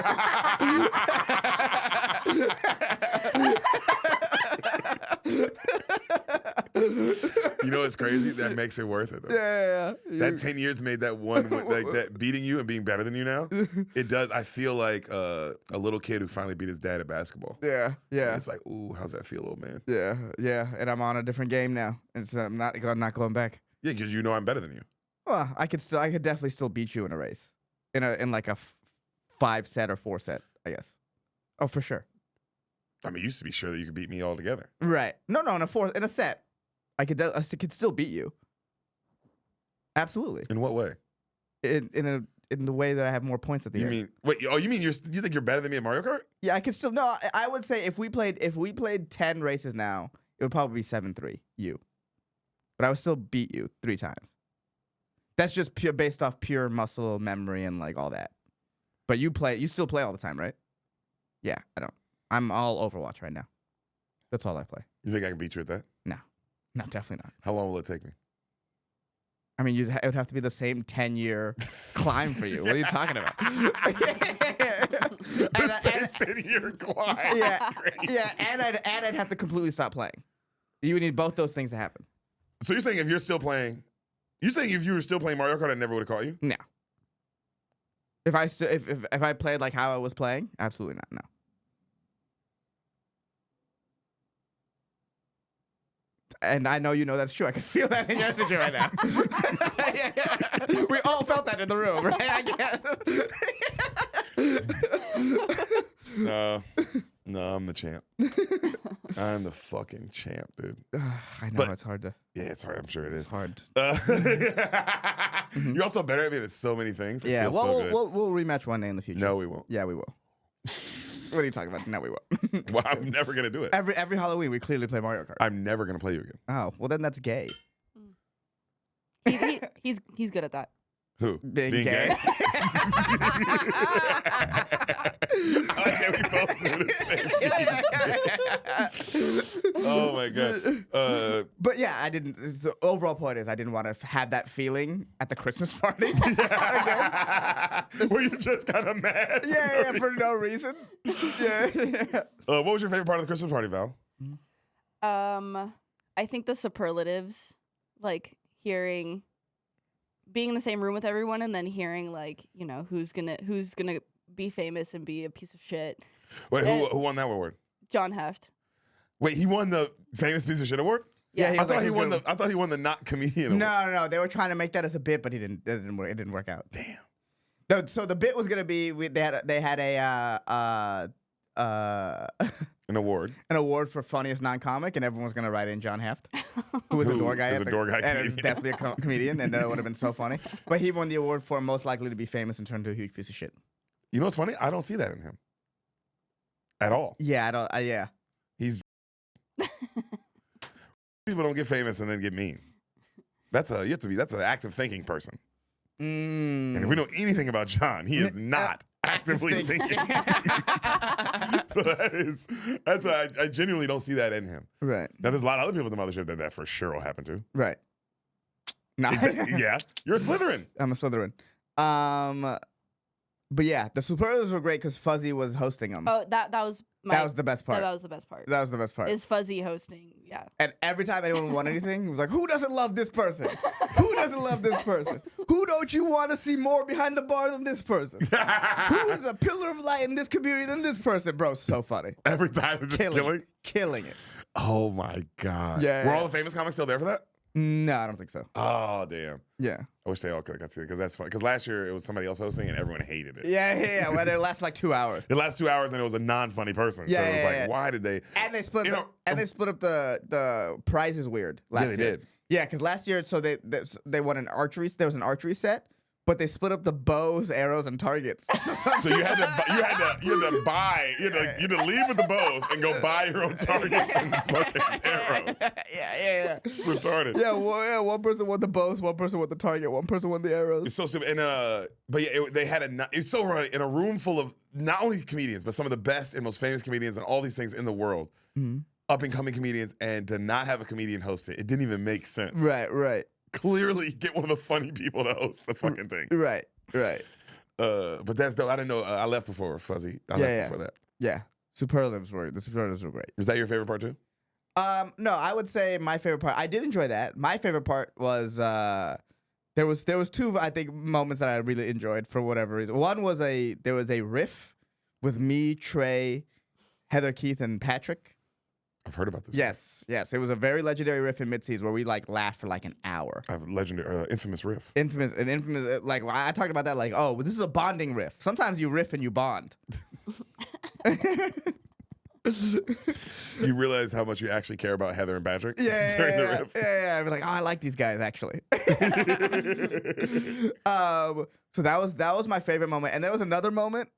You know what's crazy? That makes it worth it. Though. Yeah. That 10 years made that one like that beating you and being better than you now. It does. I feel like a little kid who finally beat his dad at basketball. Yeah. And it's like, ooh, how's that feel, old man? Yeah. And I'm on a different game now. And so I'm not going back. Yeah, because you know I'm better than you. Well, I could definitely still beat you in a race. In like a 5-set or 4-set, I guess. Oh, for sure. I mean, you used to be sure that you could beat me all together. Right. No, in a set. I could still beat you. Absolutely. In what way? In the way that I have more points at the You end. mean wait? Oh, you mean you think you're better than me at Mario Kart? Yeah, I could still. No, I would say if we played 10 races now, it would probably be 7-3 you. But I would still beat you 3 times. That's just based off pure muscle memory and like all that. But you still play all the time, right? Yeah, I don't. I'm all Overwatch right now. That's all I play. You think I can beat you at that? No, definitely not. How long will it take me? I mean, it would have to be the same 10-year climb for you. What are you talking about? The 10-year climb. Yeah, That's crazy. yeah, and I'd have to completely stop playing. You would need both those things to happen. So you're saying if you were still playing Mario Kart, I never would have caught you? No. If I played like how I was playing, absolutely not. No. And I know you know that's true. I can feel that in your energy right now. Yeah. We all felt that in the room, right? I No, I'm the champ. I'm the fucking champ, dude. I know But- it's hard to. Yeah, it's hard. I'm sure it It's is. hard. You're also better at me at so many things. It Yeah. feels Well, so good. we'll rematch one day in the future. No, we won't. Yeah, we will. What are you talking about? No, we won't. Well, I'm never gonna do it. Every Halloween we clearly play Mario Kart. I'm never gonna play you again. Oh, well then that's gay. He's good at that. Who? Being gay? I like that we both do the same. Oh my god. But yeah, I didn't. The overall point is I didn't want to have that feeling at the Christmas party. Were you just kind of mad? Yeah, for no reason. Yeah. What was your favorite part of the Christmas party, Val? I think the superlatives, like being in the same room with everyone and then hearing like, you know, who's gonna be famous and be a piece of shit. Wait, who won that award? John Heft. Wait, he won the famous piece of shit award? Yeah, I thought he won the not comedian award. No. They were trying to make that as a bit, but it didn't work out. Damn. So the bit was gonna be they had An award. an award for funniest non-comic, and everyone was gonna write in John Heft, who was a door guy. Who's a door guy and it's comedian. definitely a comedian, and that would have been so funny. But he won the award for most likely to be famous and turned into a huge piece of shit. You know what's funny? I don't see that in him. At all. Yeah, I don't. Yeah. He's people don't get famous and then get mean. That's an active thinking person. And if we know anything about John, he is not actively thinking. So that's why I genuinely don't see that in him. Right. Now there's a lot of other people at the Mothership that for sure will happen to. Right. No. Yeah, you're a Slytherin. I'm a Slytherin. But yeah, the superlatives were great because Fuzzy was hosting them. Oh, that was That was the best part. That was the best part. That was the best part. Is Fuzzy hosting? Yeah. And every time anyone won anything, it was like, who doesn't love this person? Who doesn't love this person? Who don't you want to see more behind the bar than this person? Who is a pillar of light in this community than this person? Bro, so funny. Every time it's just Killing it. Oh my God. Yeah. Were all the famous comics still there for that? No, I don't think so. Oh, damn. Yeah. I wish they all could have got to see it because that's fun. Because last year it was somebody else hosting and everyone hated it. Yeah. Well, it lasts like 2 hours. It lasts 2 hours and it was a non-funny person. Yeah, so it was like, yeah. why did they? And they split. They split up the prizes weird last year. They did. Yeah, because last year, so they won an archery. There was an archery set, but they split up the bows, arrows, and targets. So you had to buy. You had to leave with the bows and go buy your own targets and fucking arrows. Yeah. Retarded. Yeah, one person won the bows, one person won the target, one person won the arrows. It's so stupid. And but yeah, they had it's so right in a room full of not only comedians but some of the best and most famous comedians and all these things in the world, up and coming comedians, and to not have a comedian host it didn't even make sense. Right. Clearly, get one of the funny people to host the fucking thing. Right. But that's dope. I didn't know. I left before Fuzzy. I left before that. Yeah. The superlatives were great. Was that your favorite part too? No, I would say my favorite part. I did enjoy that. My favorite part was there was two I think moments that I really enjoyed for whatever reason. One was there was a riff with me, Trey, Heather, Keith, and Patrick. I've heard about this. Yes. It was a very legendary riff in Mid-Seas where we like laughed for like an hour. I have a legendary, infamous riff. Infamous, like I talked about that. Like, oh, this is a bonding riff. Sometimes you riff and you bond. You realize how much you actually care about Heather and Patrick during the riff. Yeah. I'd be like, oh, I like these guys actually. So that was my favorite moment, and there was another moment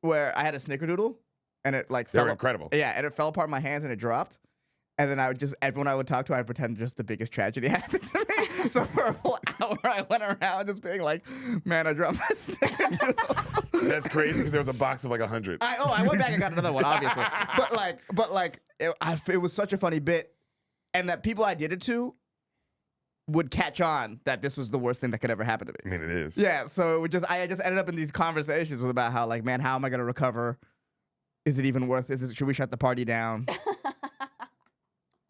where I had a snickerdoodle. And it like They fell were incredible. Yeah, and it fell apart in my hands and it dropped. And then everyone I would talk to, I'd pretend just the biggest tragedy happened to me. So for a whole hour, I went around just being like, man, I dropped my snickerdoodle. That's crazy because there was a box of like 100. I went back and got another one, obviously. But it was such a funny bit. And that people I did it to would catch on that this was the worst thing that could ever happen to me. I mean, it is. Yeah, so I just ended up in these conversations about how like, man, how am I going to recover? Is it even worth it? Should we shut the party down?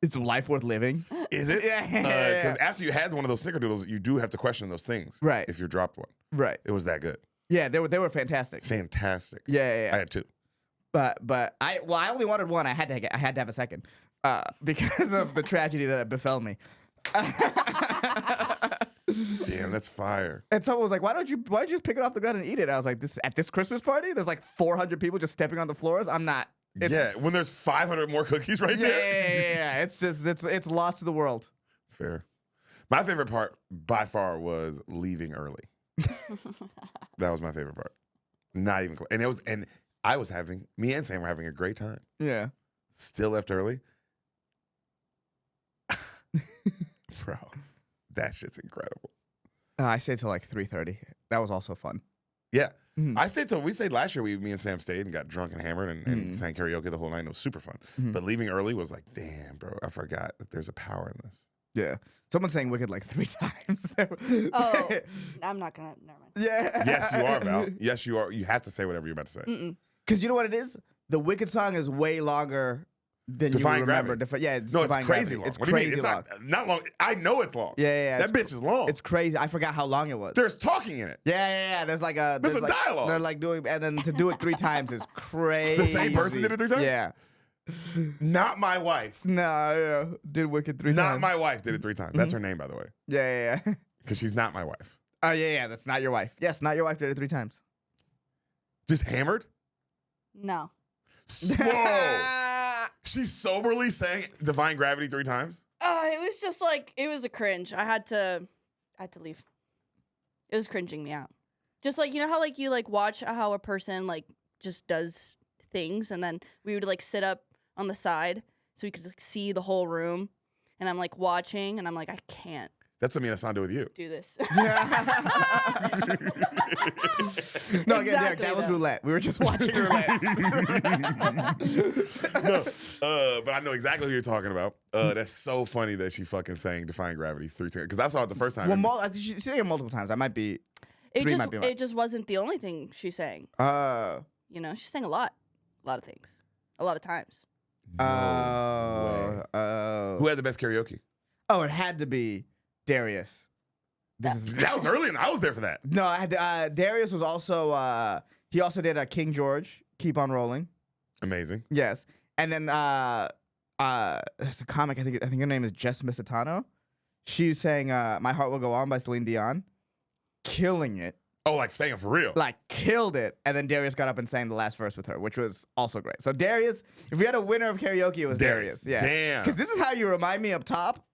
Is life worth living? Is it? Yeah. Because after you had one of those snickerdoodles, you do have to question those things. Right. If you dropped one. Right. It was that good. Yeah, they were fantastic. Fantastic. Yeah. I had two. But I only wanted one. I had to have a second because of the tragedy that befell me. Damn, that's fire. And someone was like, why don't you just pick it off the ground and eat it? I was like, at this Christmas party, there's like 400 people just stepping on the floors. I'm not. When there's 500 more cookies right there. Yeah. It's just it's lost to the world. Fair. My favorite part by far was leaving early. That was my favorite part. Not even close. And me and Sam were having a great time. Yeah. Still left early. Bro, that shit's incredible. I stayed till like 3:30. That was also fun. Yeah. Mm-hmm. We stayed last year, me and Sam stayed and got drunk and hammered and sang karaoke the whole night. It was super fun. Mm-hmm. But leaving early was like, damn, bro, I forgot that there's a power in this. Yeah. Someone's saying Wicked like 3 times. Oh, I'm not gonna. Never mind. Yeah. Yes, you are, Val. Yes, you are. You have to say whatever you're about to say. Because you know what it is? The Wicked song is way longer than Defying you remember. Gravity. It's No, Defying it's crazy Gravity. long. It's What do you mean? crazy long. It's not long. I know it's long. Yeah. That bitch is long. It's crazy. I forgot how long it was. There's talking in it. Yeah. There's like a There's a like, dialogue. They're like doing, and then to do it 3 times is crazy. The same person did it 3 times? Yeah. Not my wife. No, did Wicked 3 times. Not my wife did it 3 times. That's her name, by the way. Yeah. Because she's not my wife. Oh, yeah. That's not your wife. Yes, not your wife did it 3 times. Just hammered? No. Whoa. She's soberly saying Defying Gravity 3 times? It was just like it was a cringe. I had to leave. It was cringing me out. Just like, you know how like you like watch how a person like just does things, and then we would like sit up on the side so we could like see the whole room, and I'm like watching and I'm like, I can't That's what me and Ehsan do with you. do this. No, again, Exactly Deric, that was though. roulette. We were just watching roulette. No, but I know exactly who you're talking about. That's so funny that she fucking sang Defying Gravity 3 times. Because I saw it the first time. Well, I think she's saying it multiple times. I might be. It just wasn't the only thing she sang. Uh, You know, she sang a lot of things. a lot of times. No way. Who had the best karaoke? Oh, it had to be Darius. That was early, and I was there for that. No, I had Darius was also he also did King George, Keep on Rolling. Amazing. Yes, and then there's a comic. I think her name is Jess Misitano. She sang "My Heart Will Go On" by Celine Dion, killing it. Oh, like saying it for real. Like killed it. And then Darius got up and sang the last verse with her, which was also great. So Darius, if we had a winner of karaoke, it was Darius. Yeah. Damn. Because this is how you remind me up top.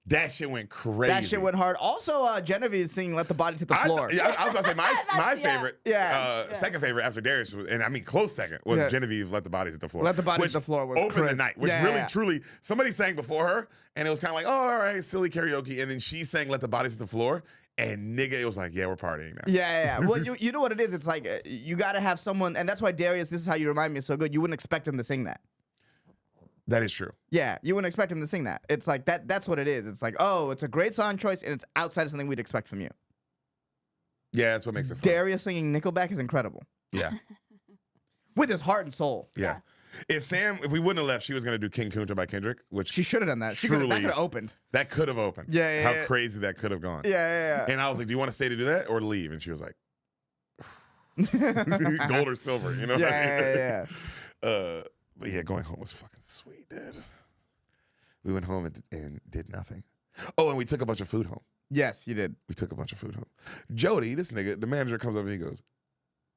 That shit went crazy. That shit went hard. Also, Genevieve singing "Let the Bodies Hit the Floor." I was about to say my favorite, Yeah. second favorite after Darius, was, and I mean close second, was Genevieve "Let the Bodies Hit the Floor." "Let the Bodies Hit the Floor" was opened crazy. the night, which really truly somebody sang before her, and it was kind of like, oh, all right, silly karaoke, and then she sang "Let the Bodies Hit the Floor," and nigga, it was like, yeah, we're partying now. Yeah. Well, you know what it is? It's like you got to have someone, and that's why Darius. This is how you remind me is so good. You wouldn't expect him to sing that. That is true. Yeah, you wouldn't expect him to sing that. It's like that. That's what it is. It's like, oh, it's a great song choice, and it's outside of something we'd expect from you. Yeah, that's what makes it fun. Darius singing Nickelback is incredible. Yeah. With his heart and soul. Yeah. If we wouldn't have left, she was going to do King Kunta by Kendrick, which She should have done that. That Truly- could have opened. that could have opened. Yeah. How crazy that could have gone. Yeah. And I was like, do you want to stay to do that or leave? And she was like, gold or silver, you know? Yeah. But yeah, going home was fucking sweet, dude. We went home and did nothing. Oh, and we took a bunch of food home. Yes, you did. We took a bunch of food home. Jody, this nigga, the manager comes up and he goes,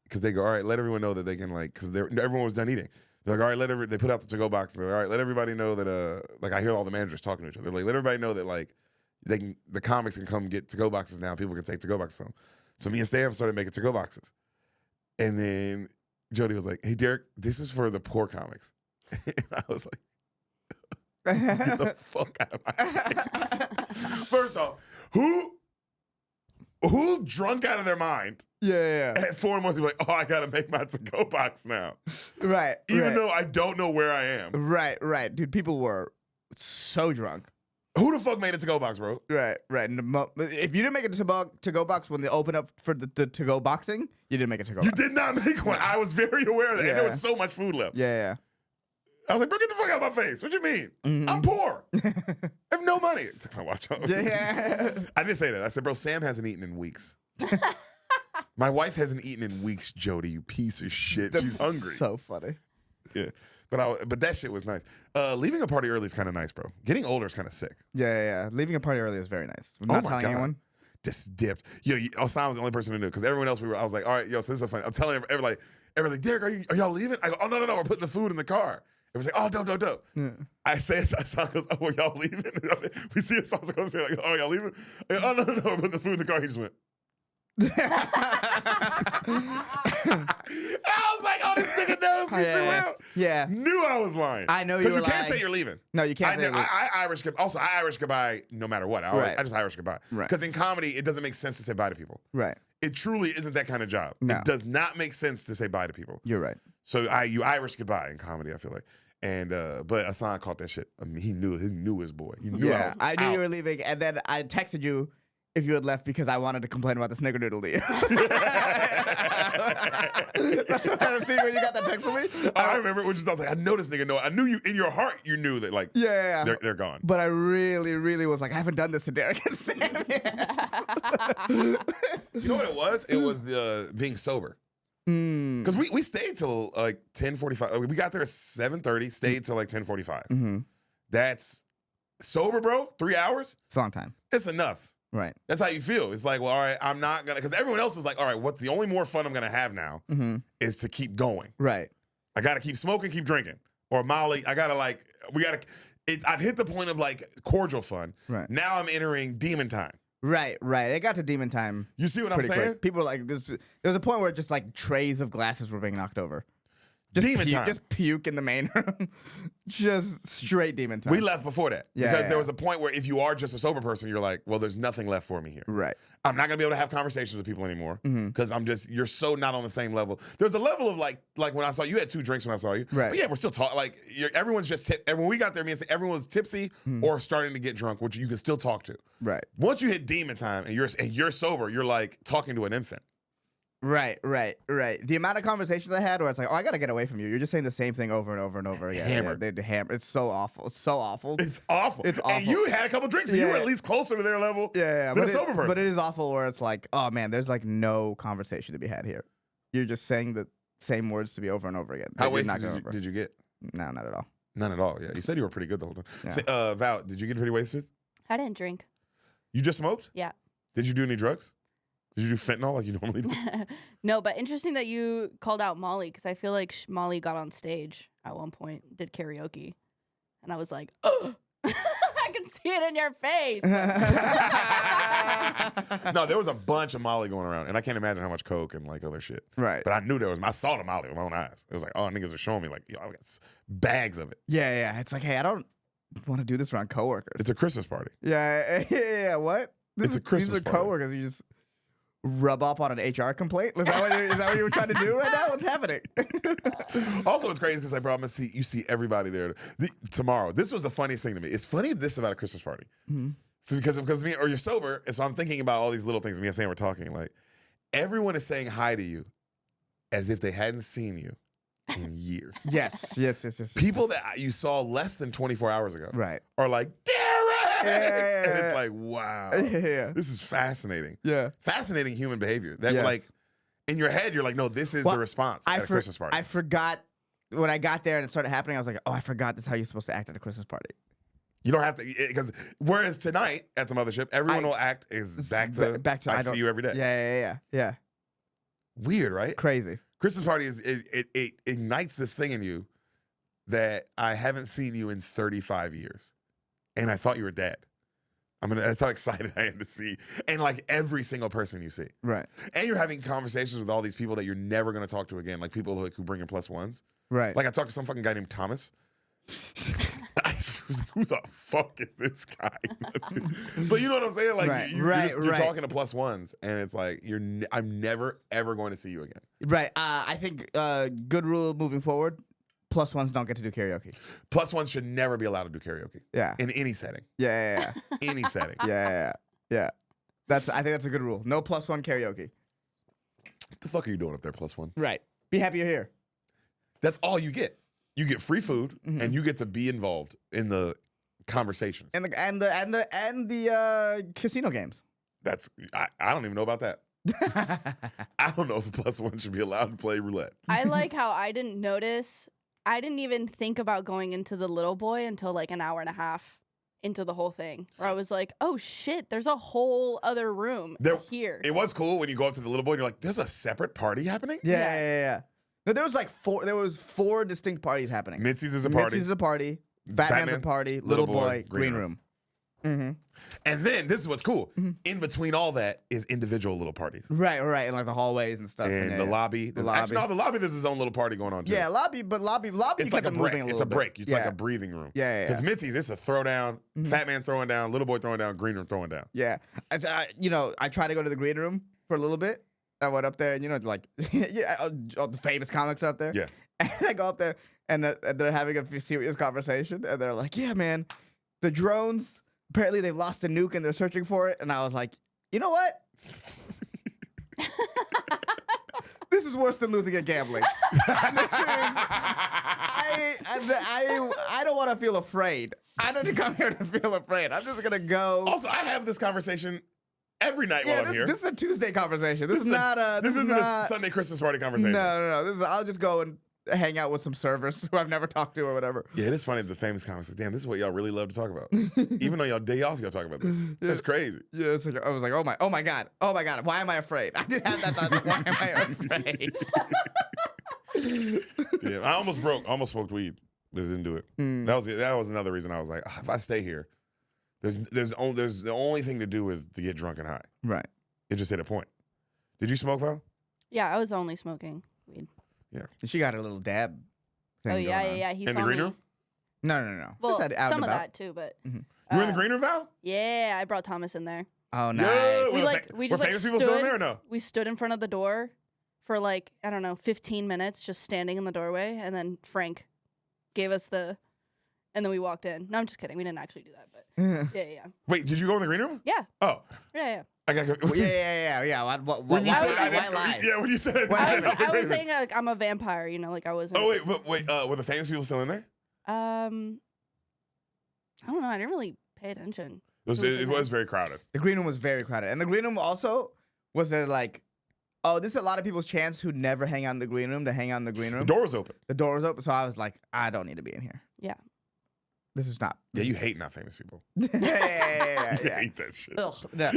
because they go, all right, let everyone know that they can, like, because everyone was done eating. They're like, all right, they put out the to-go box. They're like, all right, let everybody know that, like, I hear all the managers talking to each other. They're like, let everybody know that, like, the comics can come get to-go boxes now. People can take to-go boxes home. So me and Stam started making to-go boxes. And then Jody was like, hey, Deric, this is for the poor comics. And I was like, get the fuck out of my face. First off, who drunk out of their mind Yeah. at 4 in the morning, like, oh, I gotta make my to-go box now. Right. Even though I don't know where I am. Right. Dude, people were so drunk. Who the fuck made a to-go box, bro? Right. And if you didn't make it to-go box when they opened up for the to-go boxing, you didn't make a to-go You box. did not make one. I was very aware of that. And there was so much food left. Yeah. I was like, bro, get the fuck out of my face. What you mean? Mhm. I'm poor. I have no money. Took my watch off. Yeah. I didn't say that. I said, bro, Sam hasn't eaten in weeks. My wife hasn't eaten in weeks, Jody, you piece of shit. That's She's hungry. So funny. Yeah. But that shit was nice. Leaving a party early is kind of nice, bro. Getting older is kind of sick. Yeah. Leaving a party early is very nice. Not telling anyone. Just dipped. Yo, Ehsan was the only person who knew because everyone else I was like, all right, yo, so this is funny. I'm telling everybody, like, Deric, are y'all leaving? I go, oh, no, we're putting the food in the car. Everyone's like, oh, dope. Yeah. I say it, Ehsan goes, oh, are y'all leaving? We see Ehsan going to say, like, oh, y'all leaving? I go, oh, no, we're putting the food in the car. He just went. I was like, oh, this nigga knows me too well. Yeah. Knew I was lying. I know you were lying. You can't say you're leaving. No, you can't say you're leaving. I Irish goodbye. Also, I Irish goodbye no matter what. I just Irish goodbye. Right. Because in comedy, it doesn't make sense to say bye to people. Right. It truly isn't that kind of job. No. It does not make sense to say bye to people. You're right. So you Irish goodbye in comedy, I feel like. And but Ehsan caught that shit. I mean, he knew his boy. He knew I knew you were leaving, and then I texted you if you had left because I wanted to complain about the snickerdoodle leave. That's what I was seeing when you got that text from me. I remember when I was like, I know this nigga. No, I knew you in your heart. You knew that, like, Yeah. they're gone. But I really was like, I haven't done this to Deric and Sam yet. You know what it was? It was the being sober. Because we stayed till like 10:45. We got there at 7:30. Stayed till like 10:45. Mm-hmm. That's sober, bro. 3 hours. It's a long time. It's enough. Right. That's how you feel. It's like, well, all right, I'm not gonna, because everyone else is like, all right, what's the only more fun I'm gonna have now is to keep going. Right. I gotta keep smoking, keep drinking, or Molly. I gotta like, I've hit the point of like cordial fun. Right. Now I'm entering demon time. Right. It got to demon time. You see what I'm pretty saying? quick. People were like, there was a point where just like trays of glasses were being knocked over. Just demon time. Just puke in the main room. Just straight demon time. We left before that. Yeah, because yeah. there was a point where if you are just a sober person, you're like, well, there's nothing left for me here. Right. I'm not gonna be able to have conversations with people anymore because you're so not on the same level. There's a level of like when I saw you had 2 drinks when I saw you. Right. But yeah, we're still talking. Like everyone's just when we got there, me and everyone was tipsy or starting to get drunk, which you can still talk to. Right. Once you hit demon time and you're sober, you're like talking to an infant. Right. The amount of conversations I had where it's like, oh, I gotta get away from you. You're just saying the same thing over and over and over again. Hammered. Yeah, they hammer. It's so awful. It's so awful. It's awful. It's And awful. you had a couple drinks, and you were at least closer to their level Yeah. than But a sober person. but it is awful where it's like, oh man, there's like no conversation to be had here. You're just saying the same words to be over and over again. How You're wasted not going did you get? No, not at all. None at all. Yeah, you said you were pretty good the whole time. Yeah. Say, Val, did you get pretty wasted? I didn't drink. You just smoked? Yeah. Did you do any drugs? Did you do fentanyl like you normally do? No, but interesting that you called out Molly because I feel like Molly got on stage at one point, did karaoke, and I was like, oh, I can see it in your face. No, there was a bunch of Molly going around, and I can't imagine how much coke and like other shit. Right. But I knew there was. I saw the Molly with my own eyes. It was like, oh, niggas are showing me like, yo, I got bags of it. Yeah. It's like, hey, I don't want to do this around coworkers. It's a Christmas party. Yeah. What? It's a Christmas These are party. coworkers. You just rub up on an HR complaint? Is that what you were trying to do right now? What's happening? Also, it's crazy because I promise you see everybody there tomorrow. This was the funniest thing to me. It's funny this about a Christmas party. Mm-hmm. So because me or you're sober, and so I'm thinking about all these little things. Me and Sam were talking like everyone is saying hi to you as if they hadn't seen you in years. Yes. People that you saw less than 24 hours ago Right. are like, Deric! Yeah. And it's like, wow. Yeah. This is fascinating. Yeah. Fascinating human behavior. That Yes. like in your head, you're like, no, this is Well, the response at a Christmas party. I forgot when I got there and it started happening. I was like, oh, I forgot this is how you're supposed to act at a Christmas party. You don't have to, because whereas tonight at the Mothership, everyone will act is back to I see you every day. Yeah. Weird, right? Crazy. Christmas party it ignites this thing in you that I haven't seen you in 35 years, and I thought you were dead. That's how excited I am to see, and like every single person you see, Right. and you're having conversations with all these people that you're never going to talk to again, like people who bring in plus ones. Right. Like I talked to some fucking guy named Thomas. I was like, who the fuck is this guy? But you know what I'm saying? Like Right, you're right. talking to plus ones, and it's like I'm never ever going to see you again. Right. I think good rule moving forward, plus ones don't get to do karaoke. Plus ones should never be allowed to do karaoke Yeah. in any setting. Yeah. Any setting. Yeah. I think that's a good rule. No plus one karaoke. What the fuck are you doing up there, plus one? Right. Be happy you're here. That's all you get. You get free food, Mhm. and you get to be involved in the conversations. And the casino games. That's I don't even know about that. I don't know if a plus one should be allowed to play roulette. I like how I didn't notice. I didn't even think about going into the little boy until like an hour and a half into the whole thing, where I was like, oh shit, there's a whole other room here. It was cool when you go up to the little boy and you're like, there's a separate party happening? Yeah. No, there was like four distinct parties happening. Mitzi's is a party. Mitzi's is a party. Fat Man's a party. Little boy, green room. Mm-hmm. And then this is what's cool. In between all that is individual little parties. Right. And like the hallways and stuff. And the lobby. The lobby. Actually, no, the lobby, there's his own little party going on too. Yeah, lobby. It's you like kept a it break. moving a It's little a break. bit. It's like a breathing room. Yeah. Because Mitzi's, it's a throwdown. Fat man throwing down, little boy throwing down, green room throwing down. Yeah. As I tried to go to the green room for a little bit. I went up there and like all the famous comics out there. Yeah. And I go up there and they're having a serious conversation and they're like, yeah, man, the drones, apparently they've lost a nuke and they're searching for it. And I was like, you know what? This is worse than losing at gambling. I don't want to feel afraid. I don't come here to feel afraid. I'm just gonna go. Also, I have this conversation every night while I'm here. This is a Tuesday conversation. This is not a. This isn't not, a Sunday Christmas party conversation. No. I'll just go and hang out with some servers who I've never talked to or whatever. Yeah, it is funny that the famous comics like, damn, this is what y'all really love to talk about. Even though y'all day off, y'all talk about this. That's crazy. Yeah, it's like, I was like, oh my god, why am I afraid? I didn't have that thought. Like, why am I afraid? Yeah, I almost broke. I almost smoked weed, but it didn't do it. That was another reason I was like, if I stay here, there's the only thing to do is to get drunk and high. Right. It just hit a point. Did you smoke, Val? Yeah, I was only smoking weed. Yeah. She got her little dab thing. Oh yeah, going on. yeah. He In saw the green me. room? No. Well, Just out some and of about. that too, but You were in the green room, Val? yeah, I brought Thomas in there. Oh, nice. Yeah. We Were like the we were just like famous people still in stood- there or no? We stood in front of the door for like I don't know 15 minutes, just standing in the doorway, and then Frank gave us and then we walked in. No, I'm just kidding. We didn't actually do that, but yeah. Wait, did you go in the green room? Yeah. Oh, Yeah. I got. Well, yeah. When you said Why I lie? didn't- Yeah, when you said it, I was saying like I'm a vampire. You know, like I wasn't. Oh wait, but wait. Were the famous people still in there? I don't know. I didn't really pay attention. It was very crowded. The green room was very crowded, and the green room also was there like, oh, this is a lot of people's chance who never hang out in the green room to hang out in the green room. The door was open. The door was open, so I was like, I don't need to be in here. Yeah. This is not. Yeah, you hate not famous people. yeah. You hate that shit. Ugh, no.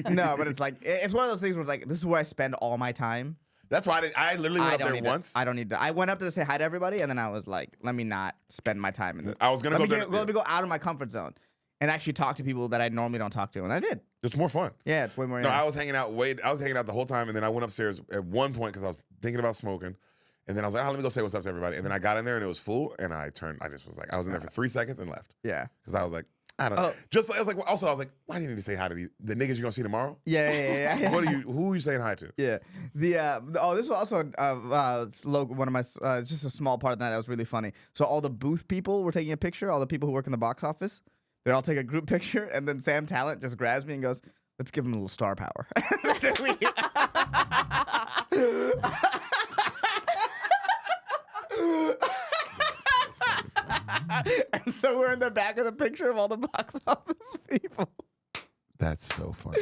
No, but it's like it's one of those things where it's like this is where I spend all my time. That's why I literally went up there once. I don't need to. I went up there to say hi to everybody, and then I was like, let me not spend my time in this. I was gonna let go. me go out of my comfort zone and actually talk to people that I normally don't talk to, and I did. It's more fun. Yeah, it's way more. No, I was hanging out. I was hanging out the whole time, and then I went upstairs at one point because I was thinking about smoking, and then I was like, oh, let me go say what's up to everybody, and then I got in there and it was full, and I just was like, I was in there for 3 seconds and left. Yeah, because I was like, I don't know. Just like I was like, also I was like, why do you need to say hi to the niggas you're gonna see tomorrow? Yeah. Who are you saying hi to? Yeah. This was also one of my just a small part of that was really funny. So all the booth people were taking a picture. All the people who work in the box office, they all take a group picture, and then Sam Talent just grabs me and goes, "Let's give him a little star power." And so we're in the back of the picture of all the box office people. That's so funny.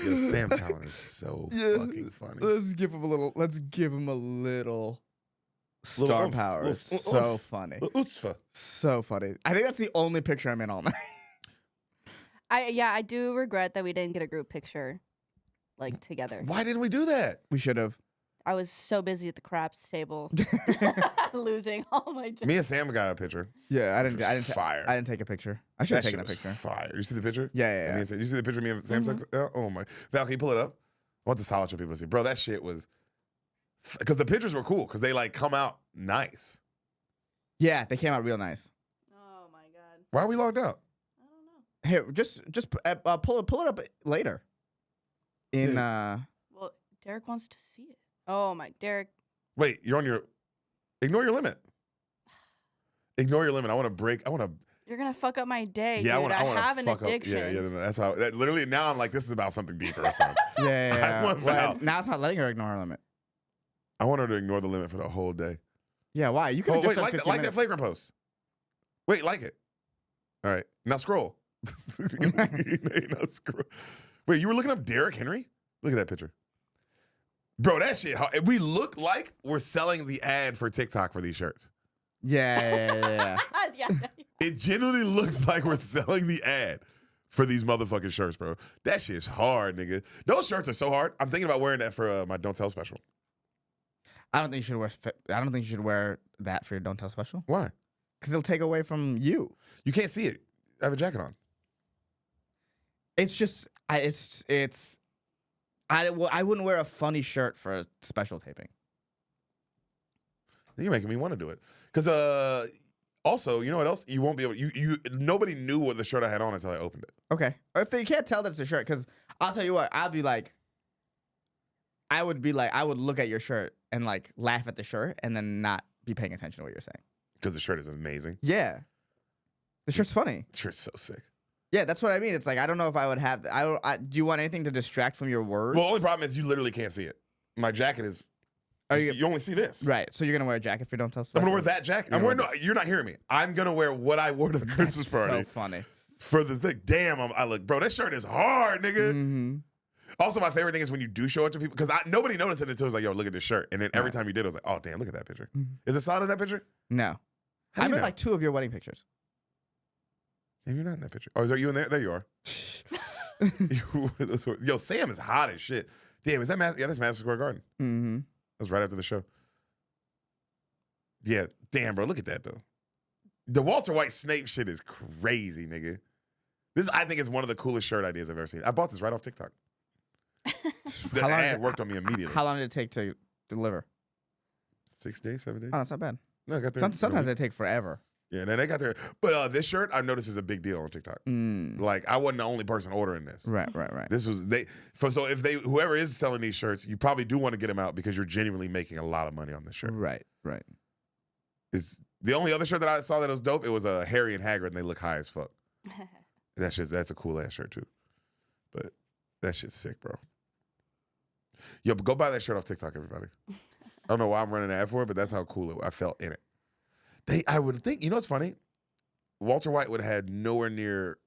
Yo, Sam Talent is so fucking funny. Let's give him a little star power. It's so funny. So funny. I think that's the only picture I'm in all night. I do regret that we didn't get a group picture like together. Why didn't we do that? We should have. I was so busy at the craps table, losing all my. Me and Sam got a picture. Yeah, I didn't take a picture. I should have taken a picture. Fire. You see the picture? Yeah. You see the picture of me and Sam? Oh my. Val, can you pull it up? I want the solid show people to see. Bro, that shit was. Because the pictures were cool. Because they like come out nice. Yeah, they came out real nice. Oh my god. Why are we logged out? I don't know. Here, just pull it up later. Well, Deric wants to see it. Oh my, Deric. Wait, you're on your. Ignore your limit. Ignore your limit. I want to break. You're gonna fuck up my day. Yeah, dude. I want to have an fuck addiction. up. Yeah. No, that's how. Literally, now I'm like, this is about something deeper or something. Yeah. Well, now it's not letting her ignore her limit. I want her to ignore the limit for the whole day. Yeah, why? You could just like that flagrant post. Wait, like it. All right, now scroll. Now scroll. Wait, you were looking up Deric Henry? Look at that picture. Bro, that shit, we look like we're selling the ad for TikTok for these shirts. Yeah. It genuinely looks like we're selling the ad for these motherfucking shirts, bro. That shit's hard, nigga. Those shirts are so hard. I'm thinking about wearing that for my Don't Tell special. I don't think you should wear that for your Don't Tell special. Why? Because it'll take away from you. You can't see it. I have a jacket on. It's just, I wouldn't wear a funny shirt for a special taping. You're making me want to do it. Because also, you know what else? You won't be able nobody knew what the shirt I had on until I opened it. Okay. Or if you can't tell that it's a shirt, because I'll tell you what, I would look at your shirt and like laugh at the shirt and then not be paying attention to what you're saying. Because the shirt is amazing. Yeah. The shirt's funny. The shirt's so sick. Yeah, that's what I mean. It's like, I don't know if I would have, do you want anything to distract from your words? Well, the only problem is you literally can't see it. My jacket is, you only see this. Right, so you're going to wear a jacket if you Don't Tell special? I'm going to wear that jacket. You're not hearing me. I'm going to wear what I wore to the Christmas party. So funny. For the thing. Damn, I look, bro, that shirt is hard, nigga. Mm-hmm. Also, my favorite thing is when you do show it to people, because nobody noticed it until it was like, yo, look at this shirt. And then every time you did, it was like, oh, damn, look at that picture. Mm-hmm. Is it solid in that picture? No. I'm in like 2 of your wedding pictures. And you're not in that picture. Oh, are you in there? There you are. Yo, Sam is hot as shit. Damn, is that yeah, that's Madison Square Garden. Mm-hmm. That was right after the show. Yeah, damn, bro, look at that, though. The Walter White Snape shit is crazy, nigga. This, I think, is one of the coolest shirt ideas I've ever seen. I bought this right off TikTok. The ad worked on me immediately. How long did it take to deliver? 6 days, 7 days? Oh, that's not bad. No, I got there. Sometimes they take forever. Yeah, and then they got there. But this shirt, I've noticed, is a big deal on TikTok. Like, I wasn't the only person ordering this. Right. This was so if whoever is selling these shirts, you probably do want to get them out because you're genuinely making a lot of money on this shirt. Right. It's the only other shirt that I saw that was dope. It was a Harry and Hagrid, and they look high as fuck. That's a cool ass shirt too. But that shit's sick, bro. Yo, but go buy that shirt off TikTok, everybody. I don't know why I'm running an ad for it, but that's how cool I felt in it. I would think, you know what's funny? Walter White would have had nowhere near,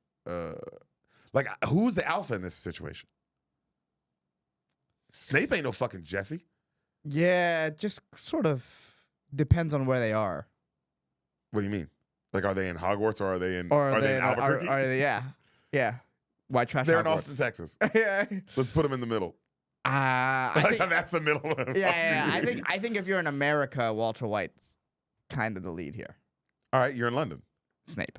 like, who's the alpha in this situation? Snape ain't no fucking Jesse. Yeah, it just sort of depends on where they are. What do you mean? Like, are they in Hogwarts or are they in, Or are they in Albuquerque? Are they, yeah. White trash. They're in Hogwarts. Austin, Texas. Yeah. Let's put them in the middle. I think, That's the middle. yeah. I think if you're in America, Walter White's kind of the lead here. All right, you're in London. Snape.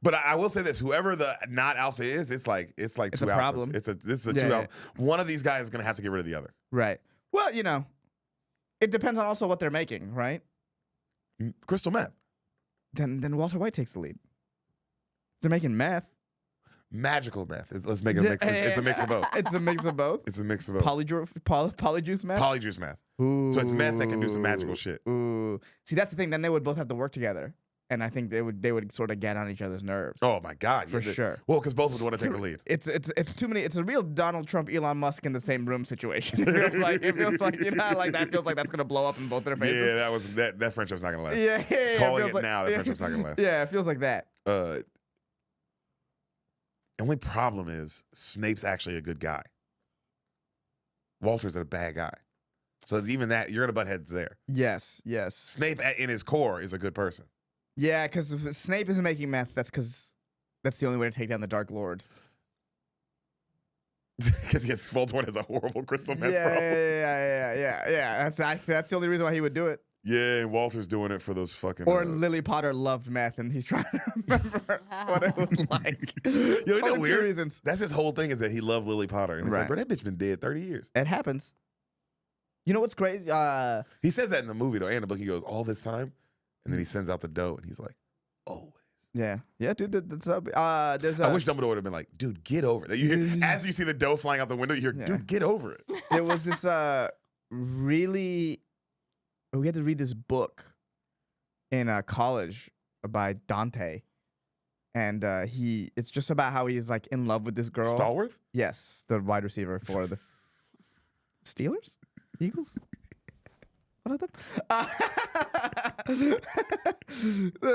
But I will say this: whoever the not alpha is, it's like two a alphas. problem. This is a Yeah, two yeah. alpha. One of these guys is gonna have to get rid of the other. Right. Well, you know, it depends on also what they're making, right? Crystal meth, Then Walter White takes the lead. They're making meth. magical meth. Let's make it a mix. It's a mix of both. It's a mix of both. It's a mix of both. Polyjuice meth. Polyjuice meth. Ooh. So it's meth that can do some magical shit. Ooh. See, that's the thing. Then they would both have to work together, and I think they would sort of get on each other's nerves. Oh my god, For sure. Well, because both would want to take the lead. It's too many. It's a real Donald Trump, Elon Musk in the same room situation. It feels like you know, like that feels like that's gonna blow up in both their faces. Yeah, that friendship's not gonna last. Yeah. Calling feels it like, now, that friendship's not gonna last. Yeah, it feels like that. The only problem is Snape's actually a good guy. Walter's a bad guy. So even that, you're gonna butt heads there. Yes. Snape, in his core, is a good person. Yeah, because if Snape isn't making meth, that's because that's the only way to take down the Dark Lord. Because Voldemort has a horrible crystal meth problem. Yeah. That's the only reason why he would do it. Yeah, and Walter's doing it for those fucking. Or Lily Potter loved meth, and he's trying to remember what it was like. You know, Only two weird? reasons. That's his whole thing is that he loved Lily Potter, and it's like, Right. bro, that bitch been dead 30 years. It happens. You know what's crazy? He says that in the movie though, and the book. He goes all this time, and then he sends out the dough, and he's like, always. Yeah, dude. That's there's I wish Dumbledore would have been like, dude, get over it. You hear, as you see the dough flying out the window, you hear, Yeah. dude, get over it. there was this really we had to read this book in college by Dante, and it's just about how he's like in love with this girl. Stallworth? Yes, the wide receiver for the Steelers, Eagles. What are them?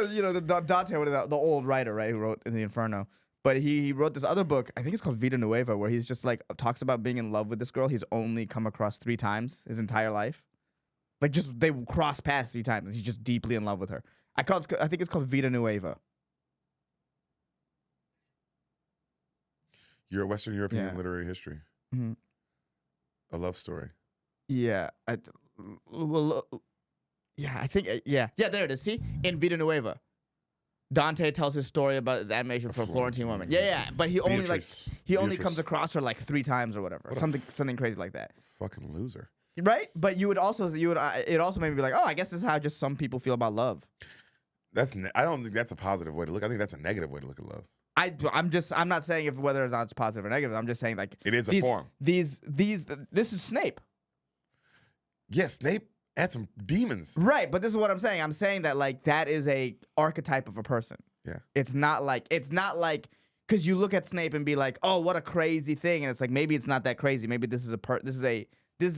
You know, the Dante, the old writer, right, who wrote in the Inferno. But he wrote this other book, I think it's called Vita Nueva, where he's just like talks about being in love with this girl he's only come across 3 times his entire life. Like just they cross paths 3 times and he's just deeply in love with her. I think it's called Vita Nueva. You're a Western European Yeah. literary history. Mm-hmm. A love story. Yeah. I think yeah, there it is. See, in Vita Nueva, Dante tells his story about his admiration for a Florentine woman. Yeah, but he only Beatrice. comes across her like 3 times or whatever, What a something crazy like that. Fucking loser. Right? But it also made me be like, oh, I guess this is how just some people feel about love. I don't think that's a positive way to look. I think that's a negative way to look at love. I'm not saying if whether or not it's positive or negative. I'm just saying like It is a form. This is Snape. Yes, Snape had some demons. Right, but this is what I'm saying. I'm saying that like that is a archetype of a person. Yeah. It's not like because you look at Snape and be like, oh, what a crazy thing, and it's like maybe it's not that crazy. Maybe this is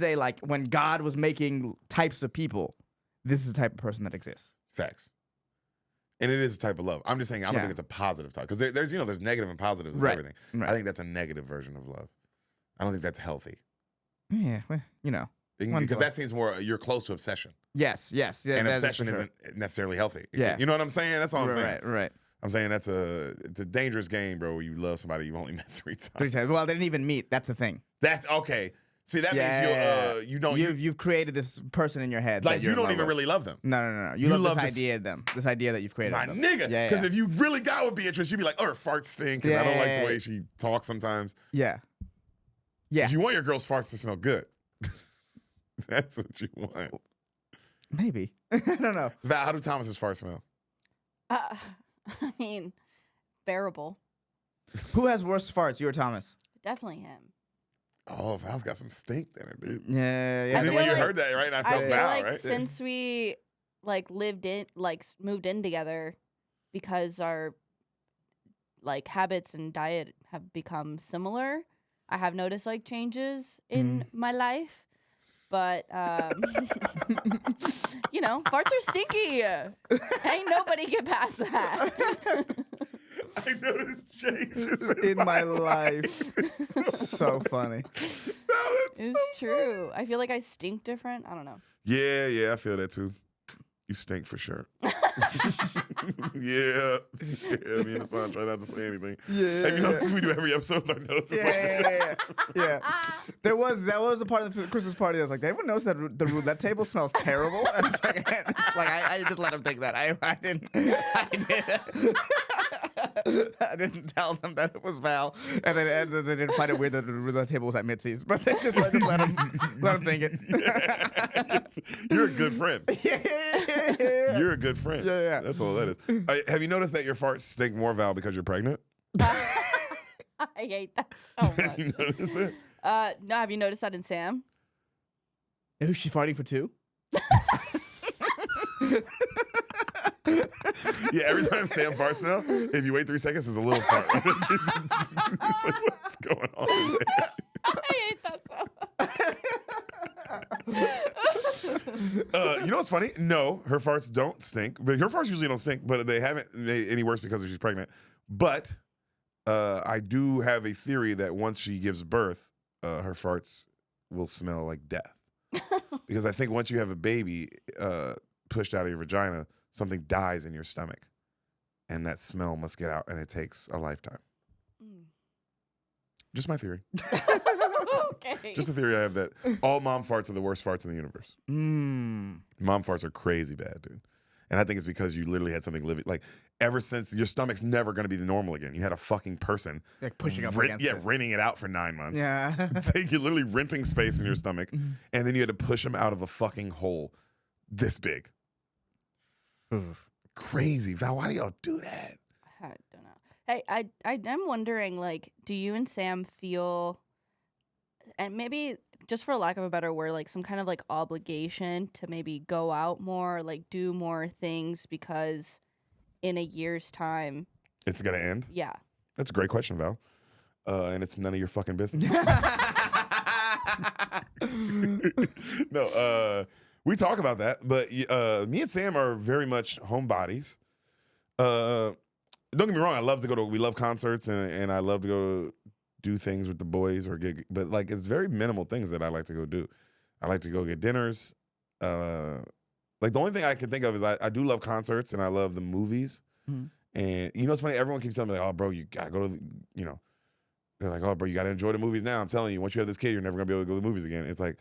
a like when God was making types of people, this is the type of person that exists. Facts. And it is a type of love. I'm just saying I don't Yeah. think it's a positive type because there's negative and positives of Right. everything. Right. I think that's a negative version of love. I don't think that's healthy Yeah, well, you know. One's because like- that seems more you're close to obsession, Yes. Yeah, and that is obsession for sure. isn't necessarily healthy. Yeah. You know what I'm saying? That's all I'm saying. Right. I'm saying it's a dangerous game, bro. Where you love somebody you've only met 3 times. 3 times. Well, they didn't even meet. That's the thing. That's okay. See, that Yeah. means you don't You've created this person in your head. like that you're you in don't love even with. really love them. No. You, You love love this this- idea of them. This idea that you've created. My of them. nigga. Yeah. Because if you really got with Beatrice, you'd be like, oh, her farts stink. And I don't like Yeah. the way she talks sometimes. Yeah. 'Cause you want your girl's farts to smell good. That's what you want. Maybe. I don't know. Val, how do Thomas's farts smell? I mean, bearable. Who has worse farts, you or Thomas? Definitely him. Oh, Val's got some stink in her, dude. Yeah. I And then feel when you like- heard that, right? And I I felt feel Val, like right? since we moved in together, because our like habits and diet have become similar. I have noticed like changes in my life, but you know, farts are stinky. Ain't nobody get past that. I noticed changes In my life. So funny. It's true. I feel like I stink different. I don't know. Yeah, I feel that too. You stink for sure. Yeah, me and Ehsan try not to say anything. Yeah. Have you noticed we do every episode with our noses? Yeah. That was a part of the Christmas party. I was like, did everyone notice that the roulette table smells terrible? And it's like I just let him think that. I didn't. I didn't tell them that it was Val, and then they didn't find it weird that the roulette table was at Mitzi's, but they just let him think it. You're a good friend. Yeah. You're a good friend. Yeah. That's all that is. Have you noticed that your farts stink more, Val, because you're pregnant? I hate that so much. Have you noticed that? No, have you noticed that in Sam? Is she fighting for two? Yeah, every time Sam farts now, if you wait 3 seconds, there's a little fart. It's like, what's going on there? I hate that so much. You know what's funny? No, her farts don't stink. But her farts usually don't stink, but they haven't made any worse because she's pregnant. But I do have a theory that once she gives birth, her farts will smell like death. Because I think once you have a baby pushed out of your vagina, something dies in your stomach. And that smell must get out, and it takes a lifetime. Just my theory. Okay. Just a theory I have that all mom farts are the worst farts in the universe. Mom farts are crazy bad, dude. And I think it's because you literally had something living. Like, ever since your stomach's never going to be the normal again. You had a fucking person. Like pushing up against it. renting it out for 9 months. Yeah. You're literally renting space in your stomach. And then you had to push them out of a fucking hole this big. Crazy. Val, why do y'all do that? I don't know. Hey, I'm wondering, like, do you and Sam feel, and maybe just for lack of a better word, like some kind of like obligation to maybe go out more, like do more things because in a year's time It's going to end? Yeah. That's a great question, Val. And it's none of your fucking business. No, we talk about that, but me and Sam are very much homebodies. Don't get me wrong, we love concerts and I love to go do things with the boys or gig, but like it's very minimal things that I like to go do. I like to go get dinners. Like the only thing I can think of is I do love concerts and I love the movies. Mm-hmm. And you know what's funny? Everyone keeps telling me, like, oh, bro, you gotta go to they're like, oh, bro, you gotta enjoy the movies now. I'm telling you, once you have this kid, you're never gonna be able to go to the movies again. It's like,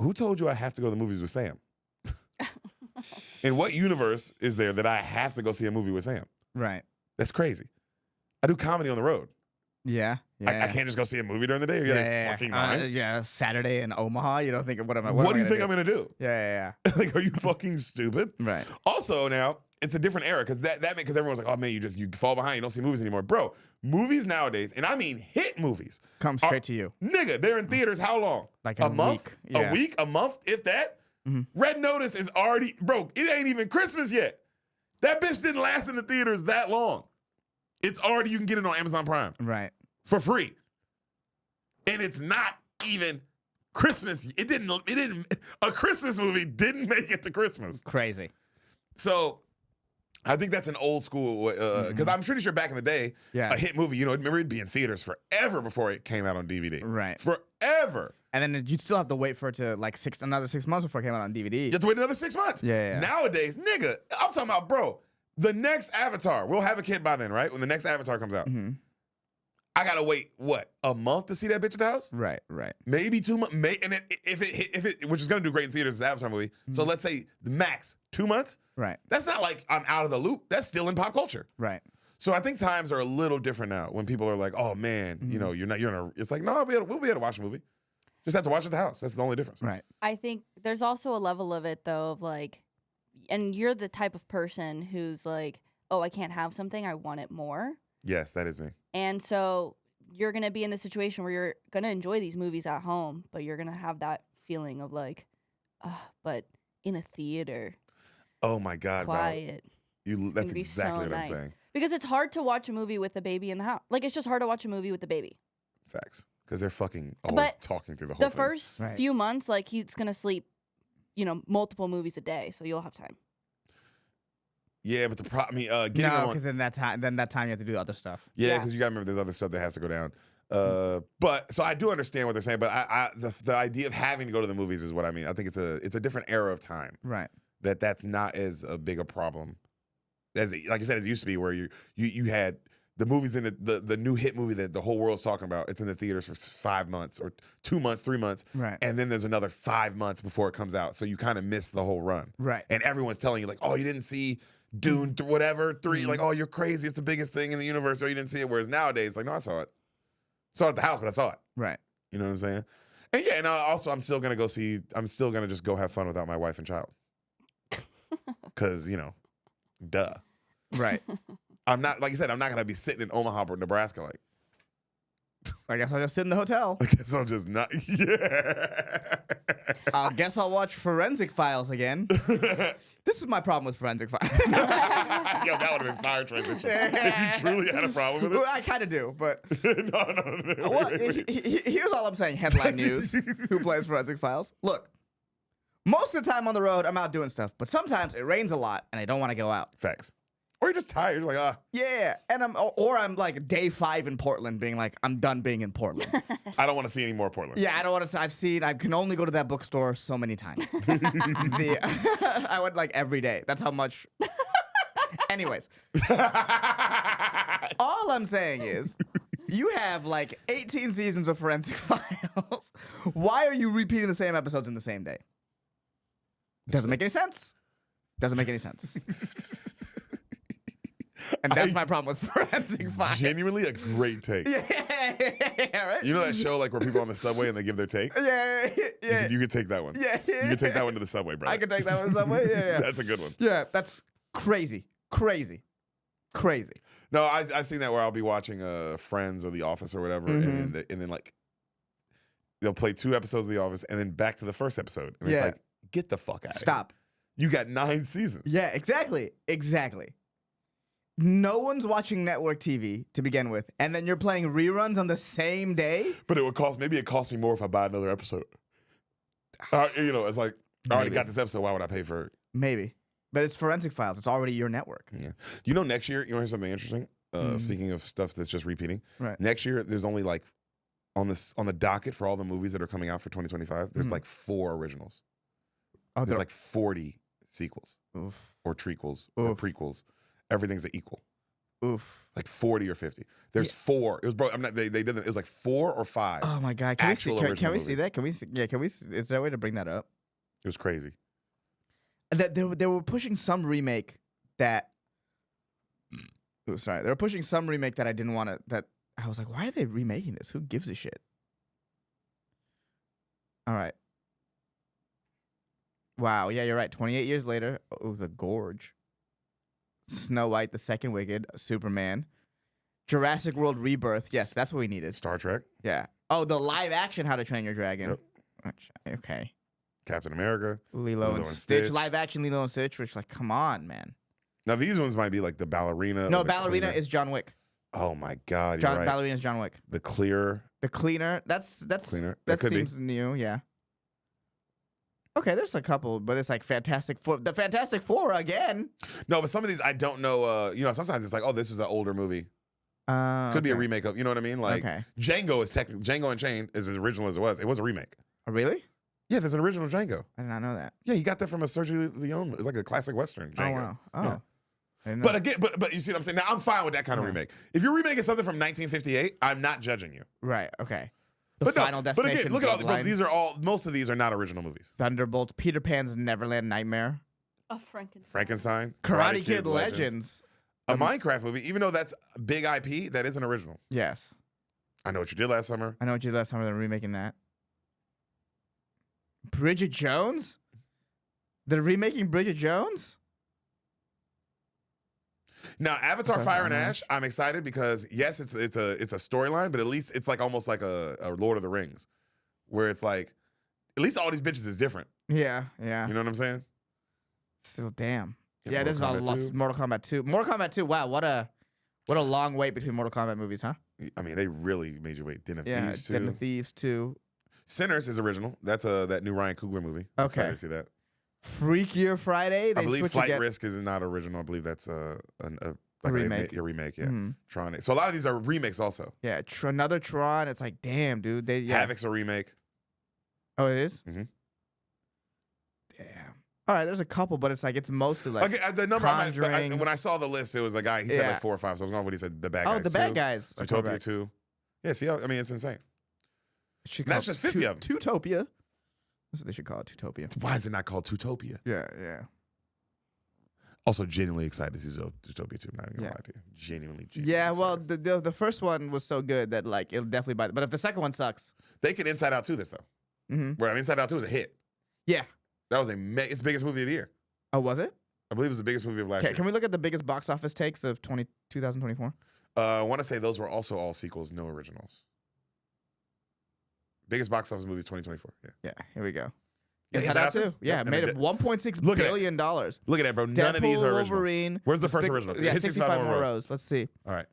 who told you I have to go to the movies with Sam? In what universe is there that I have to go see a movie with Sam? Right. That's crazy. I do comedy on the road. Yeah. I can't just go see a movie during the day. Fucking mind? Saturday in Omaha. You don't think what am I? What do you think I'm gonna do? Yeah. Like, are you fucking stupid? Right. Also, now it's a different era because because everyone's like, oh man, you fall behind. You don't see movies anymore, bro. Movies nowadays, and I mean hit movies, come straight to you, nigga. They're in theaters. How long? Like a month? Week. Yeah. A week? A month? If that. Mm-hmm. Red Notice is already, bro. It ain't even Christmas yet. That bitch didn't last in the theaters that long. It's already, you can get it on Amazon Prime. Right. For free. And it's not even Christmas. A Christmas movie didn't make it to Christmas. Crazy. So I think that's an old school, because I'm pretty sure back in the day, a hit movie, remember it'd be in theaters forever before it came out on DVD. Right. Forever. And then you'd still have to wait for it to another 6 months before it came out on DVD. You have to wait another 6 months. Yeah. Nowadays, nigga, I'm talking about, bro, the next Avatar, we'll have a kid by then, right? When the next Avatar comes out. Mm-hmm. I gotta wait, a month to see that bitch at the house? Right. Maybe 2 months. And if it, which is gonna do great in theaters, as an Avatar movie. Mm-hmm. So let's say the max 2 months. Right. That's not like I'm out of the loop. That's still in pop culture. Right. So I think times are a little different now when people are like, oh man, it's like, no, we'll be able to watch a movie. Just have to watch it at the house. That's the only difference. Right. I think there's also a level of it though of like, and you're the type of person who's like, oh, I can't have something, I want it more. Yes, that is me. And so you're going to be in the situation where you're going to enjoy these movies at home, but you're going to have that feeling of like, but in a theater. Oh my God, quiet. Val. That's exactly what I'm saying. Because it's hard to watch a movie with a baby in the house. Like, it's just hard to watch a movie with the baby. Facts. Because they're fucking always talking through the whole thing. The first few months, like, he's going to sleep, multiple movies a day, so you'll have time. Yeah, but the problem, getting because then that time you have to do other stuff. Yeah, because you got to remember there's other stuff that has to go down. But so I do understand what they're saying, but the idea of having to go to the movies is what I mean. I think it's a different era of time. Right. That's not as a big a problem as, like you said, as it used to be, where you had the movies in the new hit movie that the whole world's talking about. It's in the theaters for 5 months or 2 months, 3 months, right? And then there's another 5 months before it comes out, so you kind of miss the whole run, right? And everyone's telling you like, oh, you didn't see Dune, whatever 3, like, oh, you're crazy, it's the biggest thing in the universe, or you didn't see it. Whereas nowadays, like, no, I saw it at the house, but I saw it, right? You know what I'm saying? And yeah, and also I'm still gonna just go have fun without my wife and child, because duh, right? I'm not, like you said, I'm not gonna be sitting in Omaha or Nebraska like. I guess I'll just sit in the hotel. I guess I'll just not. Yeah. I guess I'll watch Forensic Files again. This is my problem with Forensic Files. Yo, that would have been fire transition. If you truly had a problem with it. Well, I kind of do, but no. Well, here's all I'm saying. Headline news. Who plays Forensic Files? Look, most of the time on the road, I'm out doing stuff, but sometimes it rains a lot and I don't want to go out. Facts. Or you're just tired. You're like, Yeah, and I'm like day 5 in Portland, being like, I'm done being in Portland. I don't want to see any more Portland. Yeah, I don't want to. I can only go to that bookstore so many times. I went like every day. That's how much. Anyways, all I'm saying is, you have like 18 seasons of Forensic Files. Why are you repeating the same episodes in the same day? Doesn't make any sense. Doesn't make any sense. And that's my problem with Forensic Files. Genuinely a great take. Yeah, right? You know that show like where people are on the subway and they give their take? Yeah. You could take that one. Yeah. You could take that one to the subway, bro. I could take that one to the subway. Yeah. That's a good one. Yeah, that's crazy. No, I've seen that where I'll be watching Friends or The Office or whatever, and then like they'll play 2 episodes of The Office and then back to the first episode, and it's like, get the fuck out of here. Stop. You got 9 seasons. Yeah, exactly. No one's watching network TV to begin with, and then you're playing reruns on the same day. But it cost me more if I buy another episode. It's like, I already got this episode. Why would I pay for it? Maybe. But it's Forensic Files. It's already your network. Yeah. Next year, you want to hear something interesting? Speaking of stuff that's just repeating. Right. Next year, there's only like, on the docket for all the movies that are coming out for 2025, there's like 4 originals. Oh, there's like 40 sequels. Oof. Or trequels. Or prequels. Everything's an equal. Oof. Like 40 or 50. There's 4. It was, bro, they did them. It was like 4 or 5. Oh my God. Can we see that? Can we see? Yeah, can we see? Is there a way to bring that up? It was crazy. That they were pushing some remake that. Oh, sorry. They were pushing some remake that I didn't want to. That I was like, why are they remaking this? Who gives a shit? All right. Wow. Yeah, you're right. 28 years later. Oh, The Gorge. Snow White, The Second Wicked, Superman, Jurassic World Rebirth. Yes, that's what we needed. Star Trek. Yeah. Oh, the live action How to Train Your Dragon. Yep. Okay. Captain America. Lilo and Stitch. Live action Lilo and Stitch, which, like, come on, man. Now, these ones might be like the Ballerina. No, Ballerina is John Wick. Oh, my God. You're right. Ballerina is John Wick. The Clearer. The Cleaner. That's Cleaner. That seems new, yeah. Okay, there's a couple, but it's like Fantastic Four. The Fantastic Four again. No, but some of these I don't know. Sometimes it's like, oh, this is an older movie. Could be a remake of. You know what I mean? Like Django is technically Django Unchained is as original as it was. It was a remake. Oh, really? Yeah, there's an original Django. I did not know that. Yeah, you got that from a Sergio Leone. It's like a classic Western. Django. Oh wow. Oh. Yeah. But again, but you see what I'm saying? Now I'm fine with that kind of remake. If you're remaking something from 1958, I'm not judging you. Right. Okay. Final Destination. But again, look at all these most of these are not original movies. Thunderbolts, Peter Pan's Neverland Nightmare, Frankenstein, Karate Kid Legends, a Minecraft movie. Even though that's a big IP, that isn't original. Yes. I Know What You Did Last Summer. They're remaking that. Bridget Jones. They're remaking Bridget Jones. Now, Avatar: Fire and Ash, I'm excited because yes, it's a storyline, but at least it's like almost like a Lord of the Rings, where it's like at least all these bitches is different. Yeah. You know what I'm saying? Still, damn. Yeah, there's a lot. Mortal Kombat 2. Wow, what a What a long wait between Mortal Kombat movies, huh? I mean, they really made you wait. Den of Yeah, Thieves too. Den of Thieves 2. Sinners is original. That's that new Ryan Coogler movie. I'm Okay. excited to see that. Freakier Friday. They I believe switch Flight again. Risk is not original. I believe that's like remake. A remake, yeah. Mhm. Tron. So a lot of these are remakes also. Yeah, another Tron. It's like, damn, dude. Havoc's a remake. Oh, it is? Mhm. Damn. All right, there's a couple, but it's like it's mostly like Okay, the number Conjuring. when I saw the list, it was a guy. He said Yeah. like 4 or 5. So I was going with what he said. The bad guys. the bad 2, guys. are coming Zootopia back. 2. Yeah, see, I mean, it's insane. It should That's call just 50 of them. Tutopia. That's what they should call it, Tutopia. Why is it not called Zootopia? Yeah. Also, genuinely excited to see Zootopia 2. Not even gonna Yeah. lie to you. Genuinely Yeah, well, excited. the first one was so good that like it'll definitely buy. But if the second one sucks, They could Inside Out 2 this though. mm-hmm. Where Inside Out 2 was a hit. Yeah. That was its biggest movie of the year. Oh, was it? I believe it was the biggest movie of last year. Can we look at the biggest box office takes of 2024? I want to say those were also all sequels, no originals. Biggest box office movies 2024. Yeah. Yeah, here we go. Yeah, Inside Out 2? Yep, Yeah, and made it it did. $1.6 Look at that. billion. Look at that, bro. None Deadpool, of these are original. Wolverine. Where's the first Big- original? Yeah, Hit 65 more rows. Let's see. All right.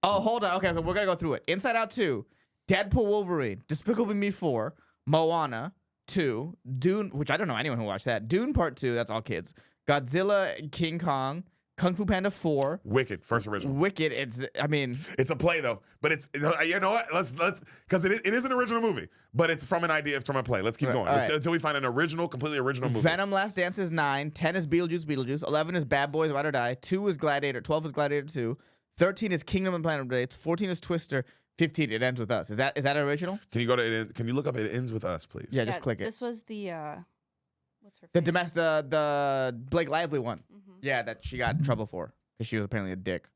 Oh, hold on. Okay, we're going to go through it. Inside Out 2, Deadpool, Wolverine, Despicable Me 4, Moana 2, Dune, which I don't know anyone who watched that. Dune Part 2, that's all kids. Godzilla, King Kong, Kung Fu Panda 4, Wicked, first original. Wicked. I mean, It's a play though, but it's you know what? Let's because it is an original movie, but it's from an idea, it's from a play. Let's keep Right, going all right. until we find an original, completely original movie. Venom Last Dance is 9, 10 is Beetlejuice, 11 is Bad Boys Ride or Die, 2 is Gladiator, 12 is Gladiator 2, 13 is Kingdom and Planet of the Apes, 14 is Twister, 15 It Ends With Us. Is that an original? Can you go to? Can you look up? It ends with us, please. Yeah, just click it. This was the what's her The face? the Blake Lively one. Mhm. Yeah, that she got in trouble for because she was apparently a dick.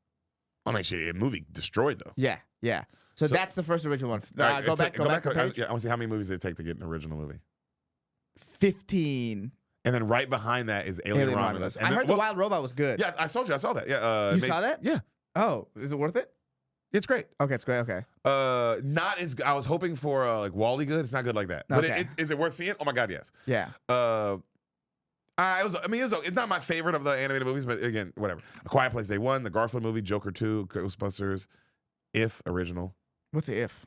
I mean, shit, a movie destroyed though. Yeah. So that's the first original one. All right, Go back a page. Yeah, I want to see how many movies it take to get an original movie. 15. And then right behind that is Alien Romulus. And I then- heard The Wild Robot was good. Yeah, I told you, I saw that. Yeah, You saw that? Yeah, Oh, is it worth it? it's great. Okay, it's great. Okay. Not as I was hoping for. Like Wally good. It's not good like that. But Okay. is it worth seeing? Oh my god, yes. Yeah. It's not my favorite of the animated movies, but again, whatever. A Quiet Place Day 1, the Garfield movie, Joker 2, Ghostbusters, If original, What's the if?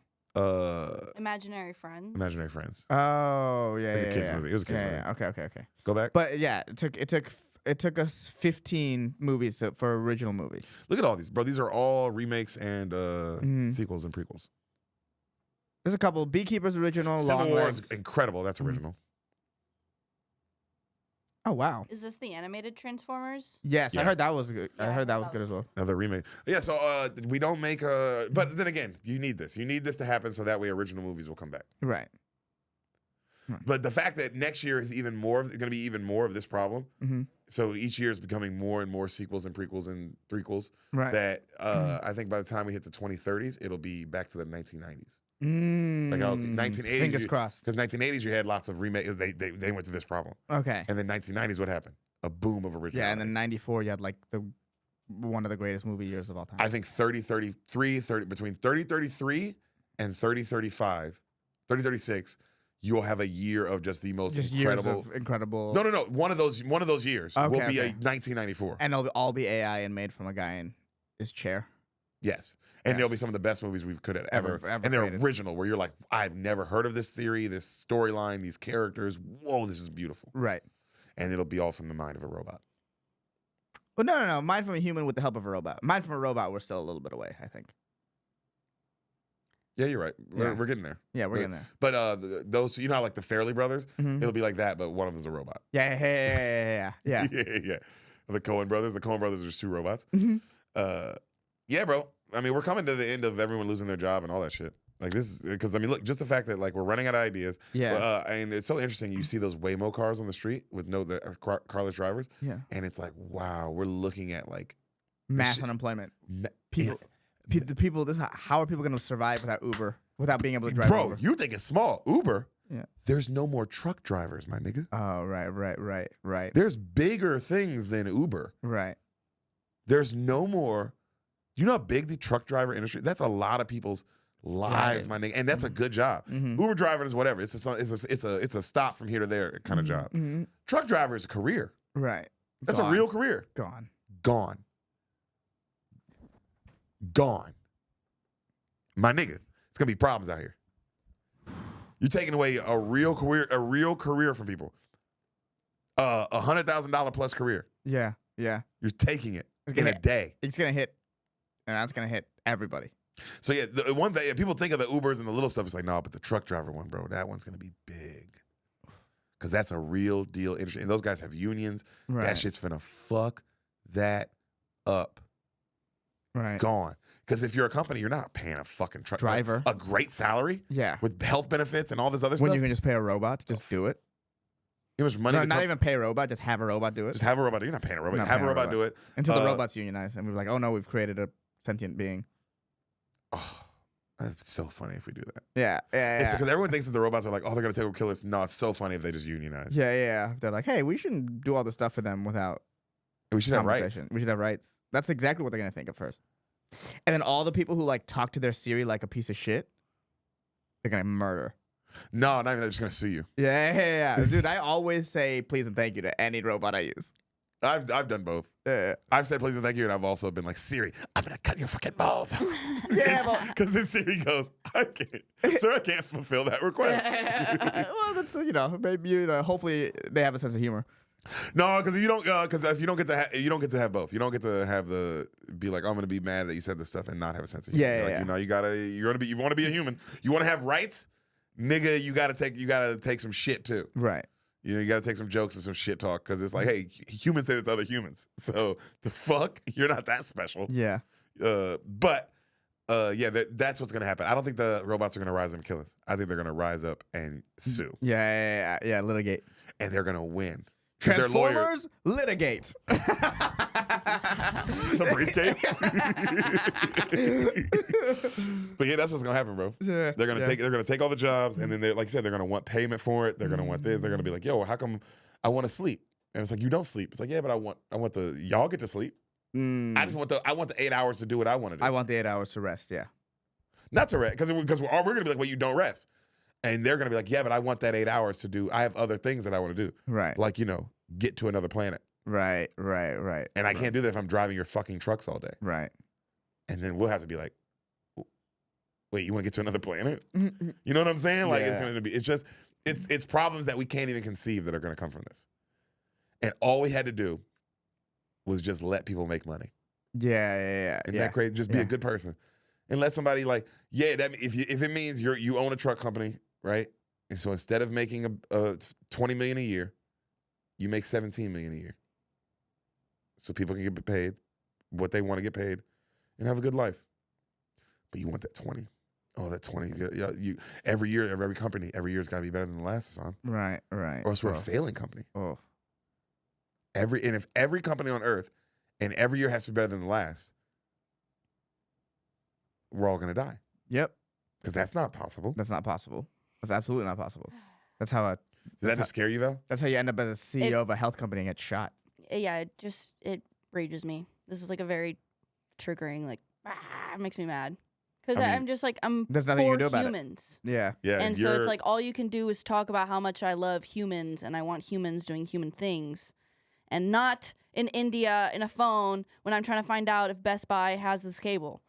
Imaginary Friends. Imaginary Friends. Oh, yeah. Like a yeah, kids yeah. movie. It was a kids movie. Yeah. Okay. Go back. But yeah, it took us 15 movies for original movie. Look at all these, bro. These are all remakes and Mhm. sequels and prequels. There's a couple. Beekeepers original. Civil Long War Legs. is incredible. That's original. Oh wow. Is this the animated Transformers? Yes, I Yeah. heard that was good. I Yeah, heard that was good as well. Another remake. Yeah, so we don't make but then again, you need this. You need this to happen so that way original movies will come back. Right. But the fact that next year is even more going to be even more of this problem. Mm-hmm. So each year is becoming more and more sequels and prequels and threequels. Right. That I think by the time we hit the 2030s, it'll be back to the 1990s. Mm. Like 1980s. Fingers crossed. Because 1980s, you had lots of remakes. They went through this problem. Okay. And then 1990s, what happened? A boom of original. Yeah, and then '94, you had like one of the greatest movie years of all time. I think 33, between 33 and 35, 36, you'll have a year of just the most Just incredible. years of incredible. No. One of those years will Okay, be a okay. 1994. And it'll all be AI and made from a guy in his chair. Yes. And Yes. there'll be some of the best movies we could have ever Ever and they're created. original, where you're like, I've never heard of this theory, this storyline, these characters. Whoa, this is beautiful. Right. And it'll be all from the mind of a robot. Well, no. Mind from a human with the help of a robot. Mind from a robot, we're still a little bit away, I think. Yeah, you're right. We're, Yeah. we're getting there. Yeah, we're getting there. But those, you know, how, like the Fairley brothers, Mhm. it'll be like that, but one of them's a robot. Yeah. yeah. The Coen brothers. The Coen brothers are just two robots. Mhm. Yeah, bro. I mean, we're coming to the end of everyone losing their job and all that shit. Like this, because I mean, look, just the fact that like we're running out of ideas. Yeah. And it's so interesting. You see those Waymo cars on the street with carless drivers, Yeah. and it's like, wow, we're looking at like Mass shit- unemployment. ma- People, the people. How are people going to survive without Uber? Without being able to drive bro, Uber? you think it's small? Uber. Yeah. There's no more truck drivers, my nigga. Oh, right. There's bigger things than Uber. Right. There's no more. You know how big the truck driver industry? That's a lot of people's lives, my nigga, and that's a good job. Mhm. Uber driving is whatever. It's a stop from here to there kind of job. Mhm. Truck driver is a career. Right. That's Gone. a real career. Gone. Gone. gone. My nigga, it's gonna be problems out here. You're taking away a real career from people. $100,000 plus career. Yeah. Yeah. You're taking it It's in gonna- a day. It's gonna hit, and that's gonna hit everybody. So yeah, the one thing people think of the Ubers and the little stuff. It's like, no, but the truck driver one, bro, that one's gonna be big, because that's a real deal industry. And those guys have unions. Right. That shit's finna fuck that up. Right. Gone. Because if you're a company, you're not paying a fucking truck Driver. a great salary Yeah. with health benefits and all this other When stuff. you can just pay a robot to just do it. How much money? No, the not com- even pay a robot. Just have a robot do it. Just have a robot. You're not paying a robot. Not Have a paying a robot robot. do it. Until the Uh, robots unionize, and we're like, oh no, we've created a sentient being. Oh, it's so funny if we do that. Yeah. Yeah. Because everyone thinks that the robots are like, oh, they're gonna take over kill us. No, it's so funny if they just unionize. Yeah. They're like, hey, we shouldn't do all this stuff for them without We should have rights. compensation. We should have rights. That's exactly what they're gonna think at first. And then all the people who like talk to their Siri like a piece of shit, they're gonna murder. No, not even. They're just gonna sue you. Yeah. Dude, I always say please and thank you to any robot I use. I've done both. Yeah. I've said please and thank you, and I've also been like, Siri, I'm gonna cut your fucking balls. Yeah, Because then Siri goes, I can't, sir, I can't fulfill that request. Well, that's maybe hopefully they have a sense of humor. No, because if you don't get to you don't get to have both. You don't get to have be like, I'm gonna be mad that you said this stuff and not have a sense of humor. Yeah, Like, yeah. you want to be a human. You want to have rights, nigga. You gotta take some shit too. Right. You gotta take some jokes and some shit talk, because it's like, hey, humans say it to other humans. So the fuck, you're not that special. Yeah. That's what's gonna happen. I don't think the robots are gonna rise up and kill us. I think they're gonna rise up and sue, Yeah. Litigate. and they're gonna win. 'Cause they're lawyers. Transformers, litigate. It's a briefcase. But yeah, that's what's gonna happen, bro. Yeah, They're gonna yeah. take all the jobs, and then like you said, they're gonna want payment for it. They're gonna want this. They're gonna be like, yo, how come I want to sleep? And it's like, you don't sleep. It's like, yeah, but I want y'all get to sleep. I just want the 8 hours to do what I want to do. I want the 8 hours to rest. Yeah. Not to rest, because we're gonna be like, well, you don't rest. And they're gonna be like, yeah, but I want that 8 hours to do. I have other things that I want to do, Right. like get to another planet. Right. And I can't do that if I'm driving your fucking trucks all day. Right. And then we'll have to be like, wait, you want to get to another planet? You know what I'm saying? Like, Yeah. it's problems that we can't even conceive that are going to come from this. And all we had to do was just let people make money. Yeah. Isn't that crazy? Just be a good person. And let somebody if it means you own a truck company, right? And so instead of making a $20 million a year, you make $17 million a year. So people can get paid what they want to get paid and have a good life. But you want that 20. Oh, that 20. You every year, every company, every year's got to be better than the last, Ehsan. Right. Or else we're a failing company. Oh. If every company on earth and every year has to be better than the last, we're all going to die. Yep. Because that's not possible. That's not possible. That's absolutely not possible. That's how Did that just scare you, Val? That's how you end up as a CEO of a health company and get shot. Yeah, it rages me. This is like a very triggering, like, it makes me mad. Because I mean, I'm just like, I'm there's nothing you for can do about it. humans. Yeah. Yeah. And so it's like, all you can do is talk about how much I love humans and I want humans doing human things. And not in India in a phone when I'm trying to find out if Best Buy has this cable.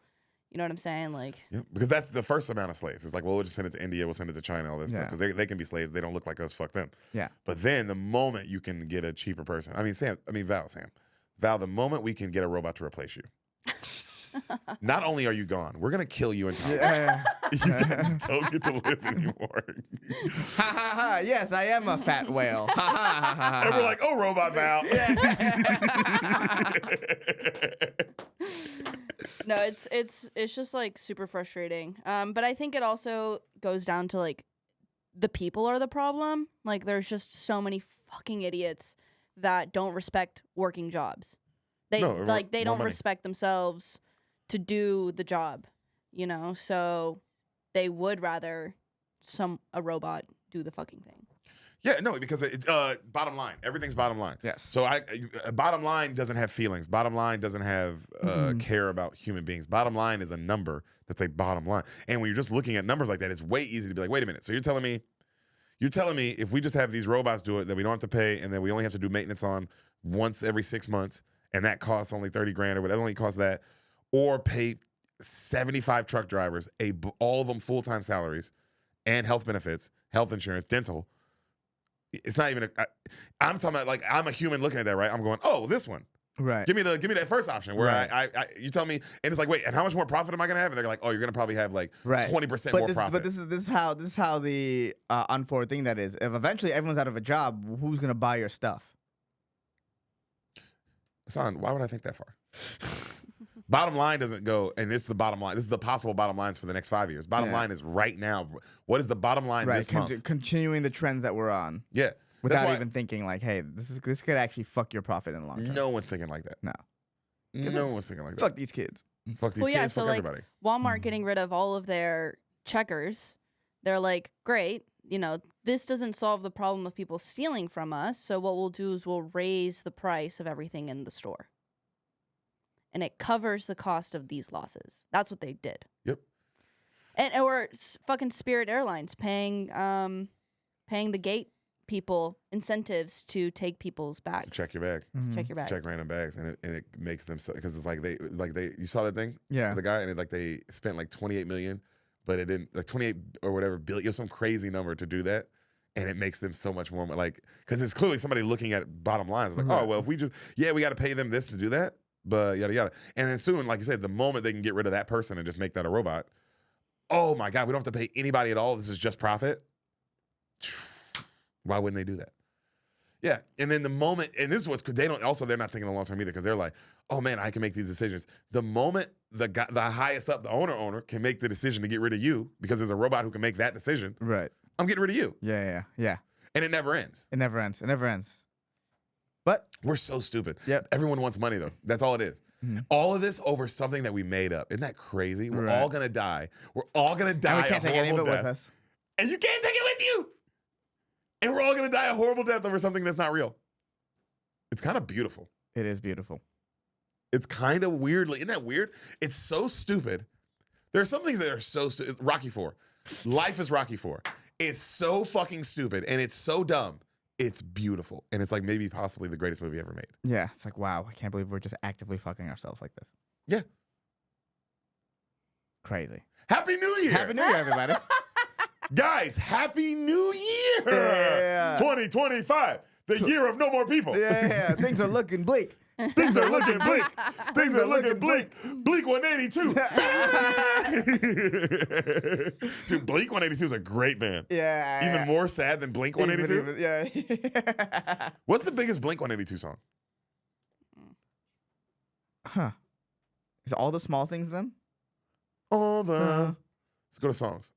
You know what I'm saying? Like, yeah, because that's the first amount of slaves. It's like, well, we'll just send it to India, we'll send it to China, all this stuff. Yeah. Because they can be slaves. They don't look like us. Fuck them. Yeah. But then the moment you can get a cheaper person, Val, the moment we can get a robot to replace you, not only are you gone, we're going to kill you entirely. Yeah. You guys don't get to live anymore. Ha ha ha. Yes, I am a fat whale. Ha ha ha ha. And we're like, oh, robot Val. no, it's just like super frustrating. But I think it also goes down to like the people are the problem. Like, there's just so many fucking idiots that don't respect working jobs. They more don't money. respect themselves to do the job, you know? So they would rather a robot do the fucking thing. Yeah, no, because it's bottom line. Everything's bottom line. Yes. So bottom line doesn't have feelings. Bottom line doesn't have care about human beings. Bottom line is a number that's a bottom line. And when you're just looking at numbers like that, it's way easy to be like, wait a minute. So you're telling me if we just have these robots do it, that we don't have to pay, and then we only have to do maintenance on once every 6 months, and that costs only $30,000 or whatever, only costs that, or pay 75 truck drivers, all of them full-time salaries and health benefits, health insurance, dental. It's not even I'm talking about like I'm a human looking at that, right? I'm going, oh, this one. Right. Give me that first option where Right. you tell me, and it's like, wait, and how much more profit am I gonna have? And they're like, oh, you're gonna probably have like 20% more profit. But this is how the unfortunate thing that is. If eventually everyone's out of a job, who's gonna buy your stuff? Son, why would I think that far? Bottom line doesn't go, and this is the bottom line. This is the possible bottom lines for the next 5 years. Bottom line is right now. What is the bottom line this month? Continuing the trends that we're on. Yeah. Without even thinking like, hey, this could actually fuck your profit in the long term. No one's thinking like that. No. No one's thinking like that. Fuck these kids. Fuck these kids. Fuck everybody. Walmart getting rid of all of their checkers. They're like, great, this doesn't solve the problem of people stealing from us. So what we'll do is we'll raise the price of everything in the store. And it covers the cost of these losses. That's what they did. Yep. Or fucking Spirit Airlines paying the gate people incentives to take people's bags. Check your bag. Mm-hmm. Check your bag. Check random bags, and it makes them so because it's like they you saw that thing? Yeah. The guy, and they spent like 28 million, but it didn't, like 28 or whatever billion, some crazy number to do that. And it makes them so much more like, because it's clearly somebody looking at bottom lines like, oh well, if we just we got to pay them this to do that, but yada yada. And then soon, like you said, the moment they can get rid of that person and just make that a robot, oh my God, we don't have to pay anybody at all. This is just profit. Why wouldn't they do that? Yeah, and then the moment, and this is what's they're not thinking the long term either, because they're like, oh man, I can make these decisions. The moment the highest up, the owner can make the decision to get rid of you because there's a robot who can make that decision. Right. I'm getting rid of you. Yeah. And it never ends. It never ends. But we're so stupid. Yep. Everyone wants money though. That's all it is. Mm-hmm. All of this over something that we made up. Isn't that crazy? We're all gonna die. We're all gonna die. And we can't take any of it with us. And you can't take it with you. And we're all gonna die a horrible death over something that's not real. It's kind of beautiful. It is beautiful. It's kind of weirdly, isn't that weird? It's so stupid. There are some things that are so stupid. Rocky IV. Life is Rocky IV. It's so fucking stupid and it's so dumb. It's beautiful. And it's like maybe possibly the greatest movie ever made. Yeah. It's like, wow, I can't believe we're just actively fucking ourselves like this. Yeah. Crazy. Happy New Year. Happy New Year, everybody. Guys, Happy New Year. Yeah. 2025. The year of no more people. Yeah. Things are looking bleak. Things are looking bleak. Things are looking bleak. Bleak 182. Dude, Bleak 182 is a great band. Yeah. Even more sad than Blink 182? Yeah. What's the biggest Blink 182 song? Huh. Is it All the Small Things then? All the... Let's go to songs.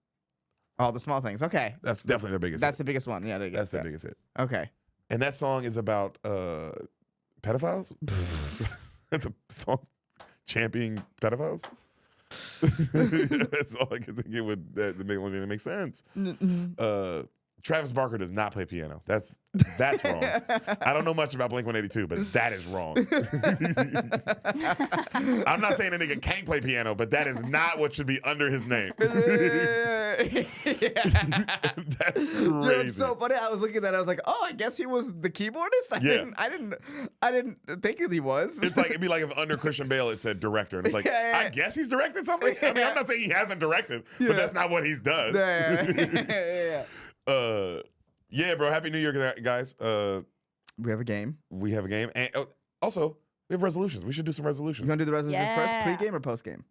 All the Small Things. Okay. That's definitely their biggest That's hit. the biggest one. Yeah. That's their biggest hit. Okay. And that song is about pedophiles? That's a song championing pedophiles? That's all I can think it would that make sense. Travis Barker does not play piano. That's wrong. I don't know much about Blink-182, but that is wrong. I'm not saying a nigga can't play piano, but that is not what should be under his name. That's crazy. Yo, it's so funny. I was looking at that. I was like, oh, I guess he was the keyboardist. I didn't think that he was. It's like it'd be like if under Christian Bale it said director, and it's like I guess he's directed something. I mean, I'm not saying he hasn't directed, but that's not what he does. Yeah, bro. Happy New Year, guys. We have a game. We have a game, and also we have resolutions. We should do some You resolutions. gonna do the resolution first, pre-game or post-game?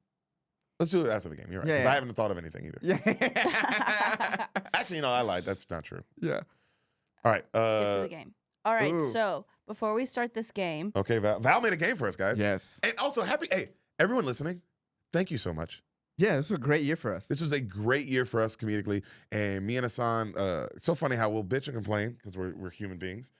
Let's do it after the game. You're right. Because I haven't thought of anything either. Yeah. Actually, I lied. That's not true. Yeah. All right. Get to the game. All right. Ooh. So before we start this game, Okay, Val made a game for us, guys. Yes. And also, hey, everyone listening, thank you so much. Yeah, this was a great year for us. This was a great year for us comedically, and me and Ehsan. It's so funny how we'll bitch and complain because we're human beings,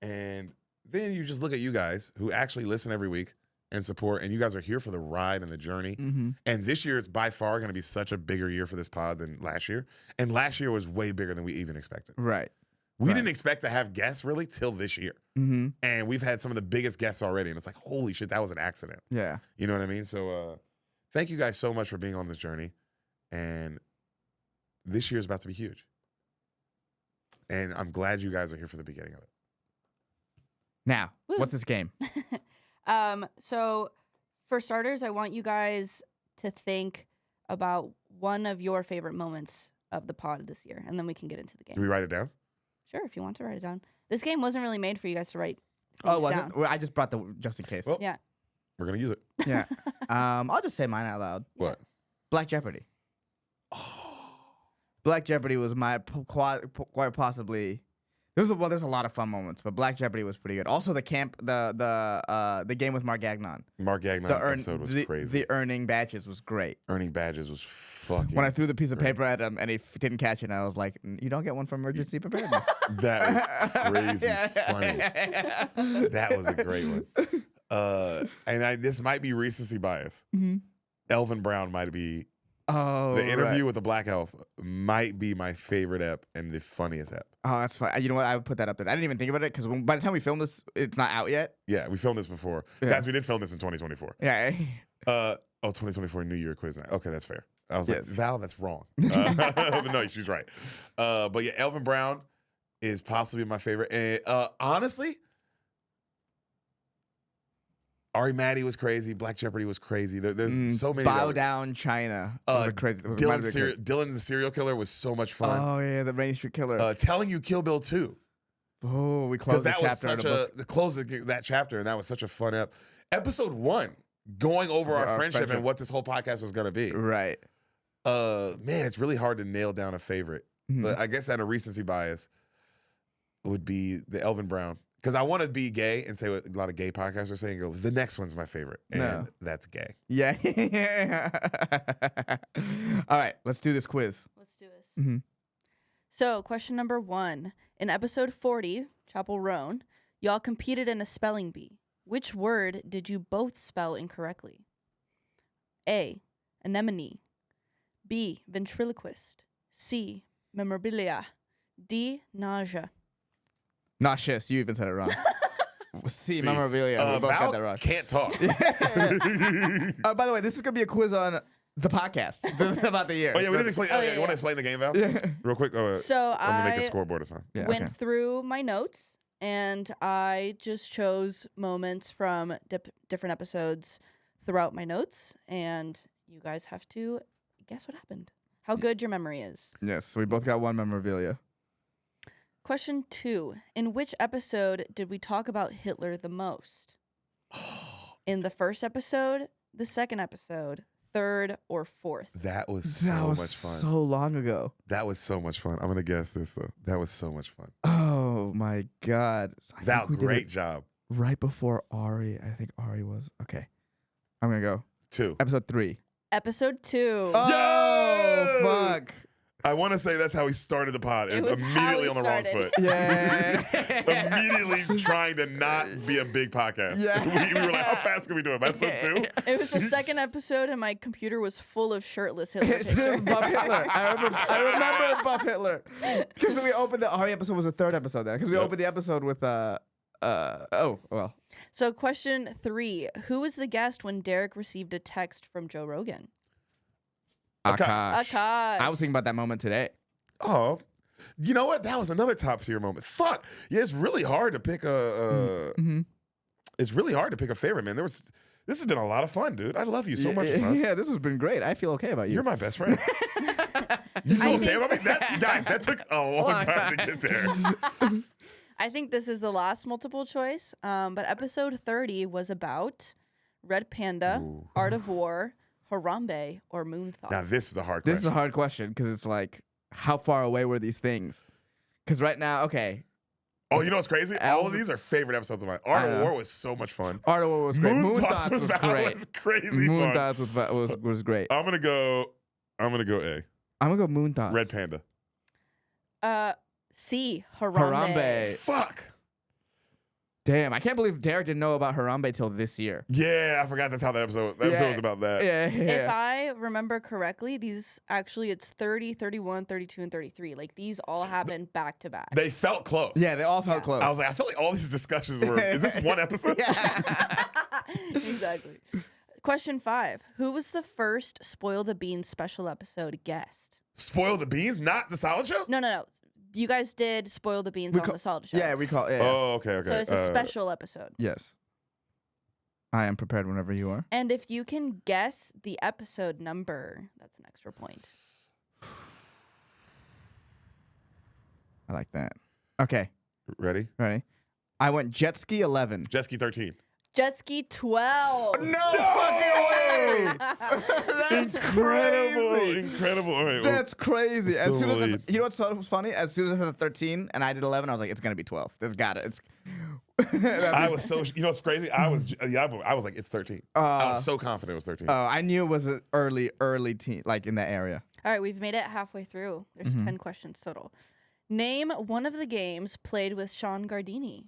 and then you just look at you guys who actually listen every week and support, and you guys are here for the ride and the journey. Mm-hmm. And this year is by far going to be such a bigger year for this pod than last year, and last year was way bigger than we even expected. Right. We didn't expect to have guests really till this year, Mm-hmm. and we've had some of the biggest guests already, and it's like, holy shit, that was an accident. Yeah. You know what I mean? So thank you guys so much for being on this journey. And this year is about to be huge. And I'm glad you guys are here for the beginning of it. Now, Woo. what's this game? so for starters, I want you guys to think about one of your favorite moments of the pod this year, and then we can get into the Do game. we write it down? Sure, if you want to write it down. This game wasn't really made for you guys to write. Oh, things was down. it? Well, I just brought the just in case. Well, Yeah. We're gonna use it. Yeah. I'll just say mine out loud. What? Black Jeopardy. Black Jeopardy was my quite possibly. There's a lot of fun moments, but Black Jeopardy was pretty good. Also, the game with Mark Gagnon. Mark Gagnon episode was crazy. The earning badges was great. Earning badges was fucking. When I threw the piece of paper at him and he didn't catch it, and I was like, "You don't get one for emergency preparedness." That was crazy funny. That was a great one. And this might be recency bias. Mm-hmm. Elvin Brown might be. Oh, The interview right. with the Black Elf might be my favorite ep and the funniest ep. Oh, that's fine. You know what? I would put that up there. I didn't even think about it because by the time we filmed this, it's not out yet. Yeah, we filmed this before. Yeah. Guys, we did film this in 2024. Yeah. 2024 New Year quiz night. Okay, that's fair. I was like, Yes. Val, that's wrong. But no, she's right. But yeah, Elvin Brown is possibly my favorite. And honestly, Ari Maddie was crazy. Black Jeopardy was crazy. There's so many. Bow Down China. Was crazy. Was might have been crazy. Dylan the serial killer was so much fun. Oh yeah, the Rainy Street Killer. Telling you Kill Bill 2. Oh, we Because closed the that was chapter. in such a book. the close of that chapter, and that was such a fun ep. Episode 1, going over our friendship and what this whole podcast was gonna be. Right. Man, it's really hard to nail down a favorite. Mhm. But I guess that a recency bias would be the Elvin Brown. Because I want to be gay and say what a lot of gay podcasts are saying. Go, the next one's my favorite, and No. that's gay. Yeah. All right, let's do this quiz. Let's do this. Mhm. So, question number 1. In episode 40, Chapel Roan, y'all competed in a spelling bee. Which word did you both spell incorrectly? A. Anemone. B. Ventriloquist. C. Memorabilia. D. Nausea. Nauseous. You even said it wrong. C. See, Memorabilia. We both Val got that wrong. can't talk. By the way, this is gonna be a quiz on the podcast about the year. Oh yeah, we didn't explain. Oh, Oh, yeah, you want yeah. to explain the game, Val? Yeah. Real quick. So I'm gonna make a I scoreboard or something. Yeah, went okay. through my notes and I just chose moments from different episodes throughout my notes, and you guys have to guess what happened. How good your memory is. Yes, so we both got one memorabilia. Question 2. In which episode did we talk about Hitler the most? In the first episode, the second episode, third, or fourth? That was That so was much fun. so long ago. That was so much fun. I'm gonna guess this though. That was so much fun. Oh my god. I think Val, we did great it job. right before Ari. I think Ari was okay. I'm gonna go 2. episode 3. Episode 2. Oh Yay! fuck. I want to say that's how we started the pod. It It was was how immediately we on the wrong started. foot. Yeah. Immediately trying to not be a big podcast. Yeah. We were like, how fast can we do it? By episode 2? It was the second episode, and my computer was full of shirtless Hitler It was pictures. Buff Hitler. I remember Buff Hitler. Because we opened the Ari episode was the third episode then. Because we Yep. opened the episode with oh well. So, question 3. Who was the guest when Deric received a text from Joe Rogan? Akash. Akash. I was thinking about that moment today. Oh, you know what? That was another top tier moment. Fuck. Yeah, it's really hard to pick Mm-hmm. It's really hard to pick a favorite, man. This has been a lot of fun, dude. I love you so much, son. Yeah, this has been great. I feel okay about you. You're my best friend. You feel I okay think- about me? Guys, that took a long time to get there. I think this is the last multiple choice, but episode 30 was about Red Panda, Ooh. Art of War, Harambe, or Moonthought. Now this is a hard This is a question. hard question because it's like, how far away were these things? Because right now, okay, Oh, you know what's crazy? All of Alvin- these are favorite episodes of mine. Art I of know. War was so much fun. Art of War was great. Moon Moon Thoughts Thoughts with was Val great. was crazy Moon fun. Thoughts was great. I'm gonna go A. I'm gonna go Moon Thoughts. Red Panda. C. Harambe. Harambe. Fuck. Damn, I can't believe Deric didn't know about Harambe till this year. Yeah, I forgot that's how that episode. That episode Yeah. was about that. Yeah. If I remember correctly, these actually it's 30, 31, 32, and 33. Like these all happened back to back. They felt close. Yeah, they all felt close. I was like, I feel like all these discussions were. Is this one episode? Yeah. Exactly. Question 5. Who was the first Spoil the Beans special episode guest? Spoil the beans, not the solid show. No. You guys did Spoil the Beans We on ca- the Solid Show. Yeah, we call it. Yeah. Oh, okay. So it's a special episode. Yes. I am prepared whenever you are. And if you can guess the episode number, that's an extra point. I like that. Okay. Ready? Ready? I went jet ski 11. Jet ski 13. Jet ski 12. No fucking way! That's crazy. Incredible. All right. That's crazy. As still soon as lead. you know what's so funny? As soon as I said 13 and I did 11, I was like, it's gonna be 12. There's got it. It's. I was so. You know what's crazy? I was like, it's 13. I was so confident it was 13. I knew it was an early teen, like in that area. All right, we've made it halfway through. There's 10 questions total. Name one of the games played with Sean Gardini.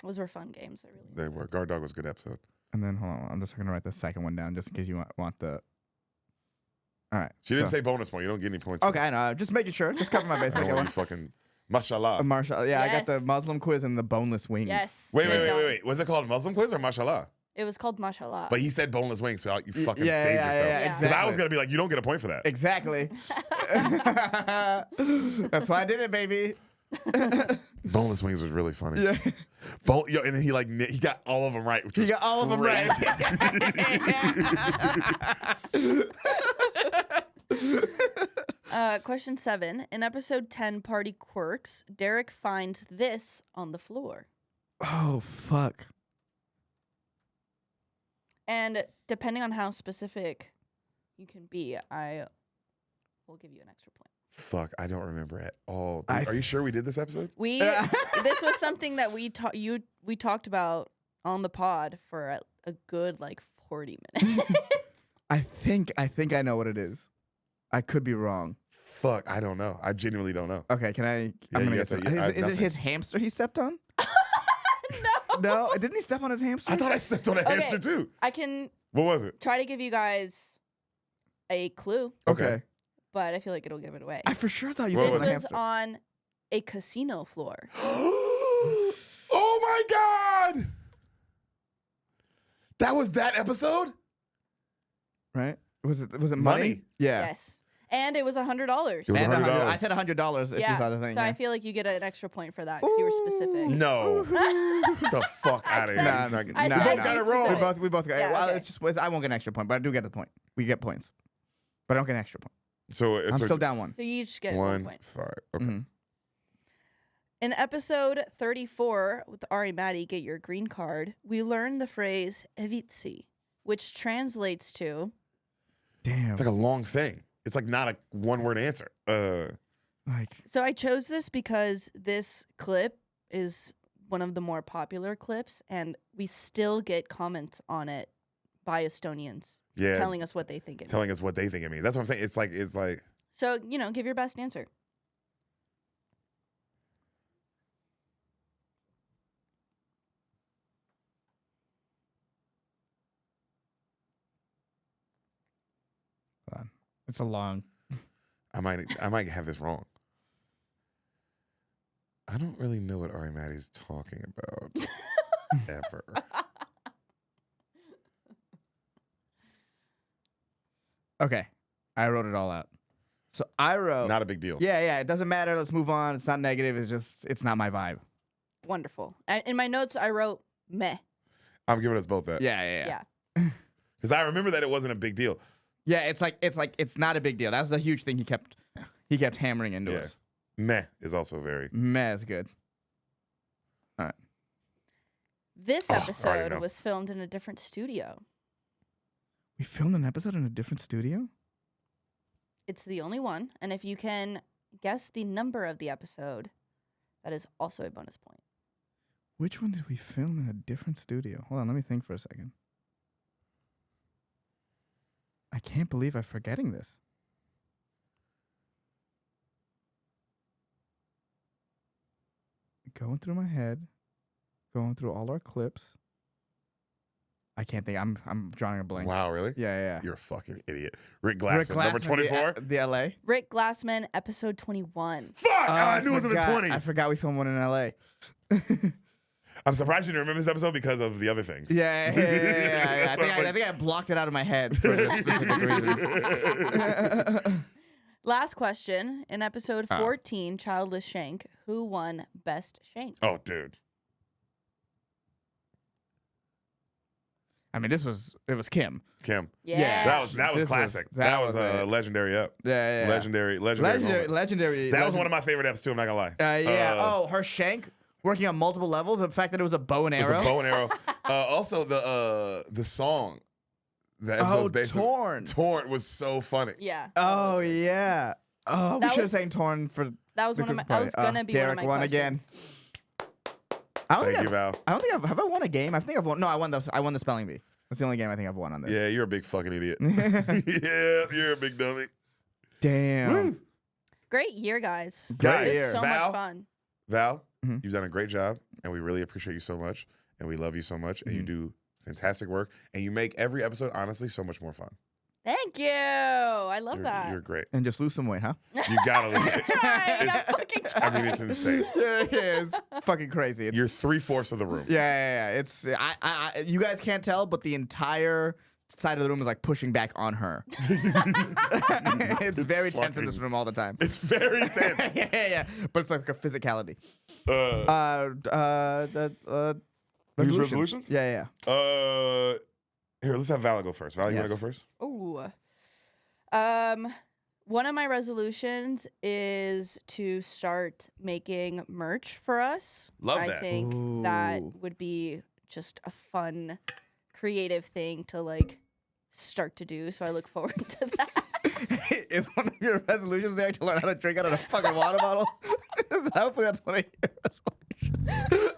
Those were fun games. They were. Guard Dog was a good episode. And then hold on, I'm just gonna write the second one down just in case you want the. All right. She didn't say bonus point. You don't get any points. Okay, I know. Just making sure. Just cover my I basic. don't want you fucking. Mashallah. Marshall. Yeah, I got the Yes. Muslim quiz and the boneless wings. Yes. Wait. good job. Was it called Muslim quiz or Mashallah? It was called Mashallah. But he said boneless wings, so you fucking yeah, saved yeah, yourself. yeah, Yeah. Because I was gonna be like, you don't get a point for that. Exactly. That's why I did it, baby. Boneless wings was really funny. Yeah. Yo, and then he got all of them right. Which You was got all of them right. Question 7. In episode 10, Party Quirks, Deric finds this on the floor. Oh, fuck. And depending on how specific you can be, I will give you an extra point. Fuck, I don't remember at all. I- Are you sure we did this episode? We this was something that we talked about on the pod for a good like 40 minutes. I think I know what it is. I could be wrong. Fuck, I don't know. I genuinely don't know. Okay, can I? Yeah, I'm you gonna gotta get say- some. I- Is it nothing. his hamster he stepped on? No. No, didn't he step on his hamster? I thought I stepped on a Okay. hamster too. I can What was it? try to give you guys a clue, Okay. but I feel like it'll give it away. I for sure thought you What stepped This on a was hamster. on a casino floor. Oh my god! That was that episode? Right? Was it money? Money. Yeah. Yes. And it was $100. It was And $100. I said $100 if you saw the thing. So yeah. I feel like you get an extra point for that because you were specific. No. Get the fuck out of here. Nah, Not- nah, you nah, both nah. got it We wrong. both got. Yeah, well, okay. it's just I won't get an extra point, but I do get the point. We get points, but I don't get an extra point. So I'm still down one. So you each get 1 point. 5. Okay. Mhm. In episode 34 with Ari Maddie, Get Your Green Card, we learn the phrase evitsi, which translates to Damn. It's like a long thing. It's like not a one-word answer. Like So I chose this because this clip is one of the more popular clips, and we still get comments on it by Estonians Yeah. telling us what they think it means. Telling us what they think it means. That's what I'm saying. It's like So, give your best answer. it's a long. I might have this wrong. I don't really know what Ari Maddie's talking about ever. Okay, I wrote it all out. So I wrote. Not a big deal. Yeah. It doesn't matter. Let's move on. It's not negative. It's not my vibe. Wonderful. In my notes, I wrote meh. I'm giving us both that. Yeah. Because I remember that it wasn't a big deal. Yeah, it's not a big deal. That was the huge thing he kept hammering into Yeah. us. Meh is also very. Meh is good. All right. This Oh, I already episode know. was filmed in a different studio. We filmed an episode in a different studio? It's the only one. And if you can guess the number of the episode, that is also a bonus point. Which one did we film in a different studio? Hold on, let me think for a second. I can't believe I'm forgetting this. Going through my head, going through all our clips. I can't think. I'm drawing a blank. Wow, really? Yeah. You're a fucking idiot. Rick Glassman, number 24. The LA. Rick Glassman, episode 21. Fuck! I knew it was in the forgot. 20s. I forgot we filmed one in LA. I'm surprised you didn't remember this episode because of the other things. Yeah. I That's think why I'm I blocked it out of my head for specific reasons. Last question. In episode 14, Childless Shank, who won Best Shank? Oh, dude. I mean, it was Kim. Kim. Yeah. That was classic. That was a legendary up. Yeah. Legendary moment. That was one of my favorite eps too, I'm not gonna lie. Yeah. Her shank working on multiple levels. The fact that it was a bow and It was arrow. a bow and arrow. Also the song. The episode basically Torn. Torn was so funny. Yeah. Oh yeah. Oh, we That should have was- sang Torn for That was the one of my. Christmas That was party. gonna be Deric one of my won questions. again. I don't Thank think you, Val. I don't think have I won a game? I think I've won. No, I won the spelling bee. That's the only game I think I've won on this. Yeah, you're a big fucking idiot. Yeah, you're a big dummy. Damn. Woo. Great year, guys. Great It was year. so Val? much fun. Val, Mhm. you've done a great job, and we really appreciate you so much, and we love you so much, and you do fantastic work, and you make every episode, honestly, so much more fun. Thank you. I love that. You're great. And just lose some weight, huh? You gotta lose it. I got fucking I mean, it's insane. yeah, it's fucking crazy. It's, You're 3/4 of the room. yeah. It's you guys can't tell, but the entire side of the room is like pushing back on her. It's very tense in this fucking- room all the time. It's very tense. yeah. But it's like a physicality. These resolutions? Yeah. Here, let's have Val go first. Val, you Yes. want to go first? Ooh. One of my resolutions is to start making merch for us. Love I that. think that Ooh. would be just a fun, creative thing to like start to do. So I look forward to that. Is one of your resolutions there to learn how to drink out of a fucking water bottle? Hopefully that's one of your resolutions.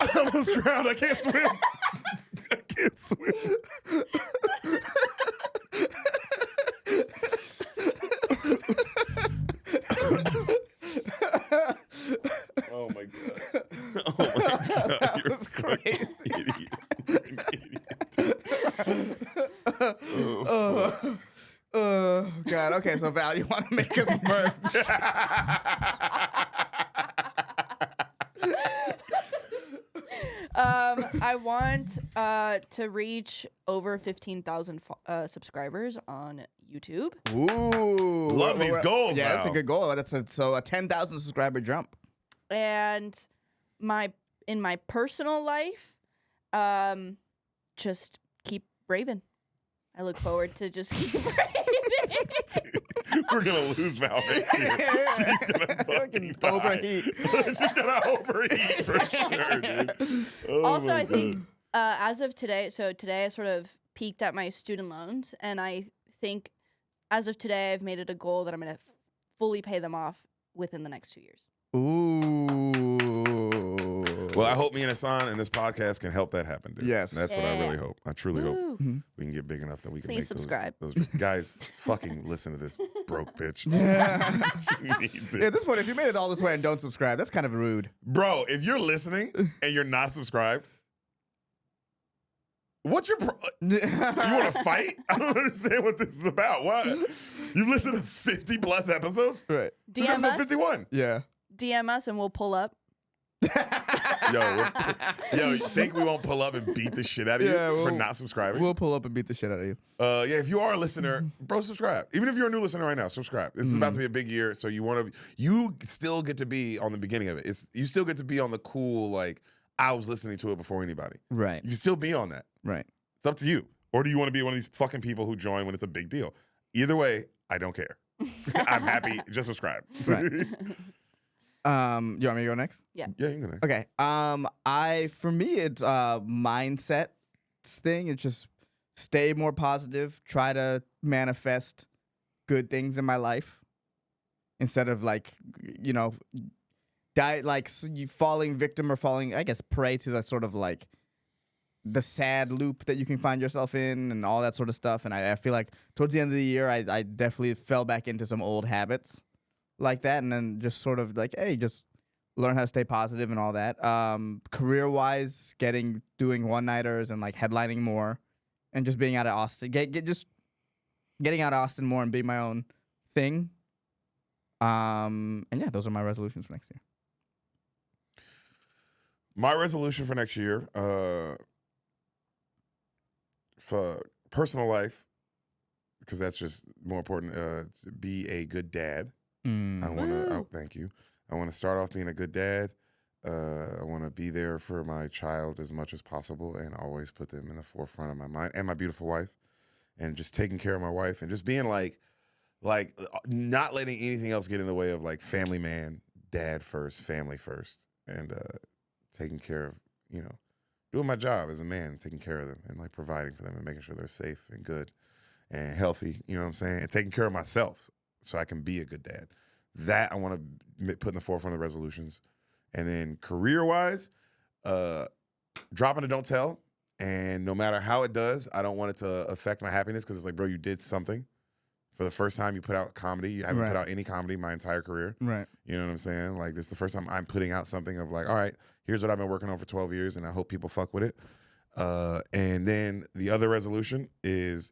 I almost drowned. I can't swim. I can't swim. Oh my god. Oh my god. That You're was a fucking crazy. idiot. You're an idiot. Oh God. Okay, so Val, you want to make us merch? I want to reach over 15,000 subscribers on YouTube. Ooh, Love these goals, Yeah, that's a Val. good goal. That's a 10,000 subscriber jump. And in my personal life, just keep raving. I look forward to just keep raving. We're gonna lose Val next year. She's gonna fucking die. overheat. She's gonna overheat for sure, dude. Oh Also, my I think God. as of today, so today I sort of peaked at my student loans, and I think as of today I've made it a goal that I'm gonna fully pay them off within the next 2 years. Ooh. Well, I hope me and Ehsan and this podcast can help that happen, dude. Yes. That's what I Yeah. really hope. I truly hope Woo. we can get big enough that we can Please make subscribe. those guys fucking listen to this broke bitch. Yeah. She needs it. At this point, if you made it all this way and don't subscribe, that's kind of rude. Bro, if you're listening and you're not subscribed, what's your you want to fight? I don't understand what this is about. What? You've listened to 50 plus episodes? Right. This is DM episode us, 51. Yeah. DM us, and we'll pull up. Yo, you think we won't pull up and beat the shit out of Yeah, you for we'll- not subscribing? We'll pull up and beat the shit out of you. Yeah, if you are a listener, bro, subscribe. Even if you're a new listener right now, subscribe. This is about to be a big year, so you still get to be on the beginning of it. You still get to be on the cool, like, I was listening to it before anybody. Right. You can still be on that. Right. It's up to you. Or do you want to be one of these fucking people who join when it's a big deal? Either way, I don't care. I'm happy. Just subscribe. Right. You want me to go next? Yeah, you can go next. Okay. For me it's mindset thing. It's just stay more positive, try to manifest good things in my life instead of like, you know, you falling victim or falling, I guess, prey to that sort of like the sad loop that you can find yourself in and all that sort of stuff. And I feel like towards the end of the year, I definitely fell back into some old habits like that, and then just sort of like, hey, just learn how to stay positive and all that. Career-wise, doing one-nighters and like headlining more, and just being out of Austin, just getting out of Austin more and being my own thing. And yeah, those are my resolutions for next year. My resolution for next year, for personal life, because that's just more important, to be a good dad. I want to. Oh, thank you. I want to start off being a good dad. I want to be there for my child as much as possible, and always put them in the forefront of my mind, and my beautiful wife, and just taking care of my wife, and just being like not letting anything else get in the way of like family man, dad first, family first, and taking care of, doing my job as a man, taking care of them and like providing for them and making sure they're safe and good and healthy, you know what I'm saying? And taking care of myself so I can be a good dad. That I want to put in the forefront of resolutions. And then career-wise, dropping a don't tell. And no matter how it does, I don't want it to affect my happiness because it's like, bro, you did something. For the first time you put out comedy. You haven't put out any comedy my entire career. Right. You know what I'm saying? Like, this is the first time I'm putting out something of like, all right, here's what I've been working on for 12 years, and I hope people fuck with it. And then the other resolution is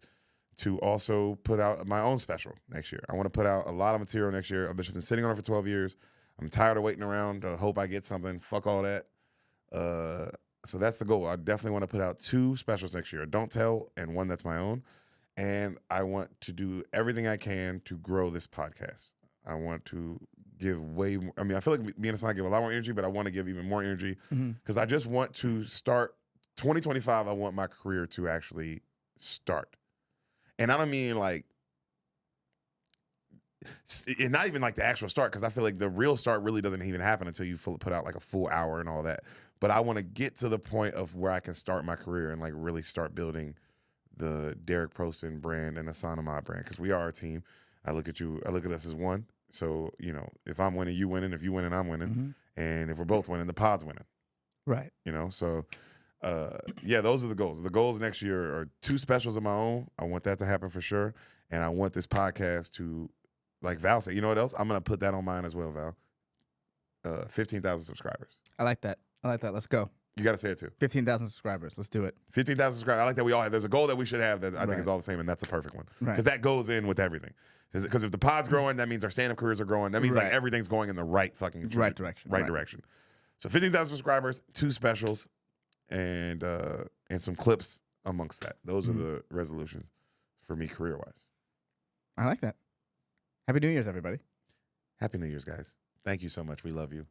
to also put out my own special next year. I want to put out a lot of material next year. I've just been sitting on it for 12 years. I'm tired of waiting around to hope I get something. Fuck all that. So that's the goal. I definitely want to put out 2 specials next year, a don't tell and one that's my own. And I want to do everything I can to grow this podcast. I want to give way more. I mean, I feel like me and Ehsan give a lot more energy, but I want to give even more energy because I just want to start 2025. I want my career to actually start. And I don't mean like, and not even like the actual start, because I feel like the real start really doesn't even happen until you put out like a full hour and all that. But I want to get to the point of where I can start my career and like really start building the Deric Poston brand and Ehsan Ahmad brand, because we are a team. I look at us as one. So, if I'm winning, you winning. If you winning, I'm winning. And if we're both winning, the pod's winning. Right. So, yeah, those are the goals. The goals next year are 2 specials of my own. I want that to happen for sure. And I want this podcast to, like Val said, you know what else? I'm going to put that on mine as well, Val. 15,000 subscribers. I like that. Let's go. You got to say it too. 15,000 subscribers. Let's do it. 15,000 subscribers. I like that we all have. There's a goal that we should have that I think is all the same, and that's a perfect one. Because that goes in with everything. Because if the pod's growing, that means our stand-up careers are growing. That means like everything's going in the right fucking direction. Right direction. So 15,000 subscribers, 2 specials, and some clips amongst that. Those are the resolutions for me career-wise. I like that. Happy New Year's, everybody. Happy New Year's, guys. Thank you so much. We love you.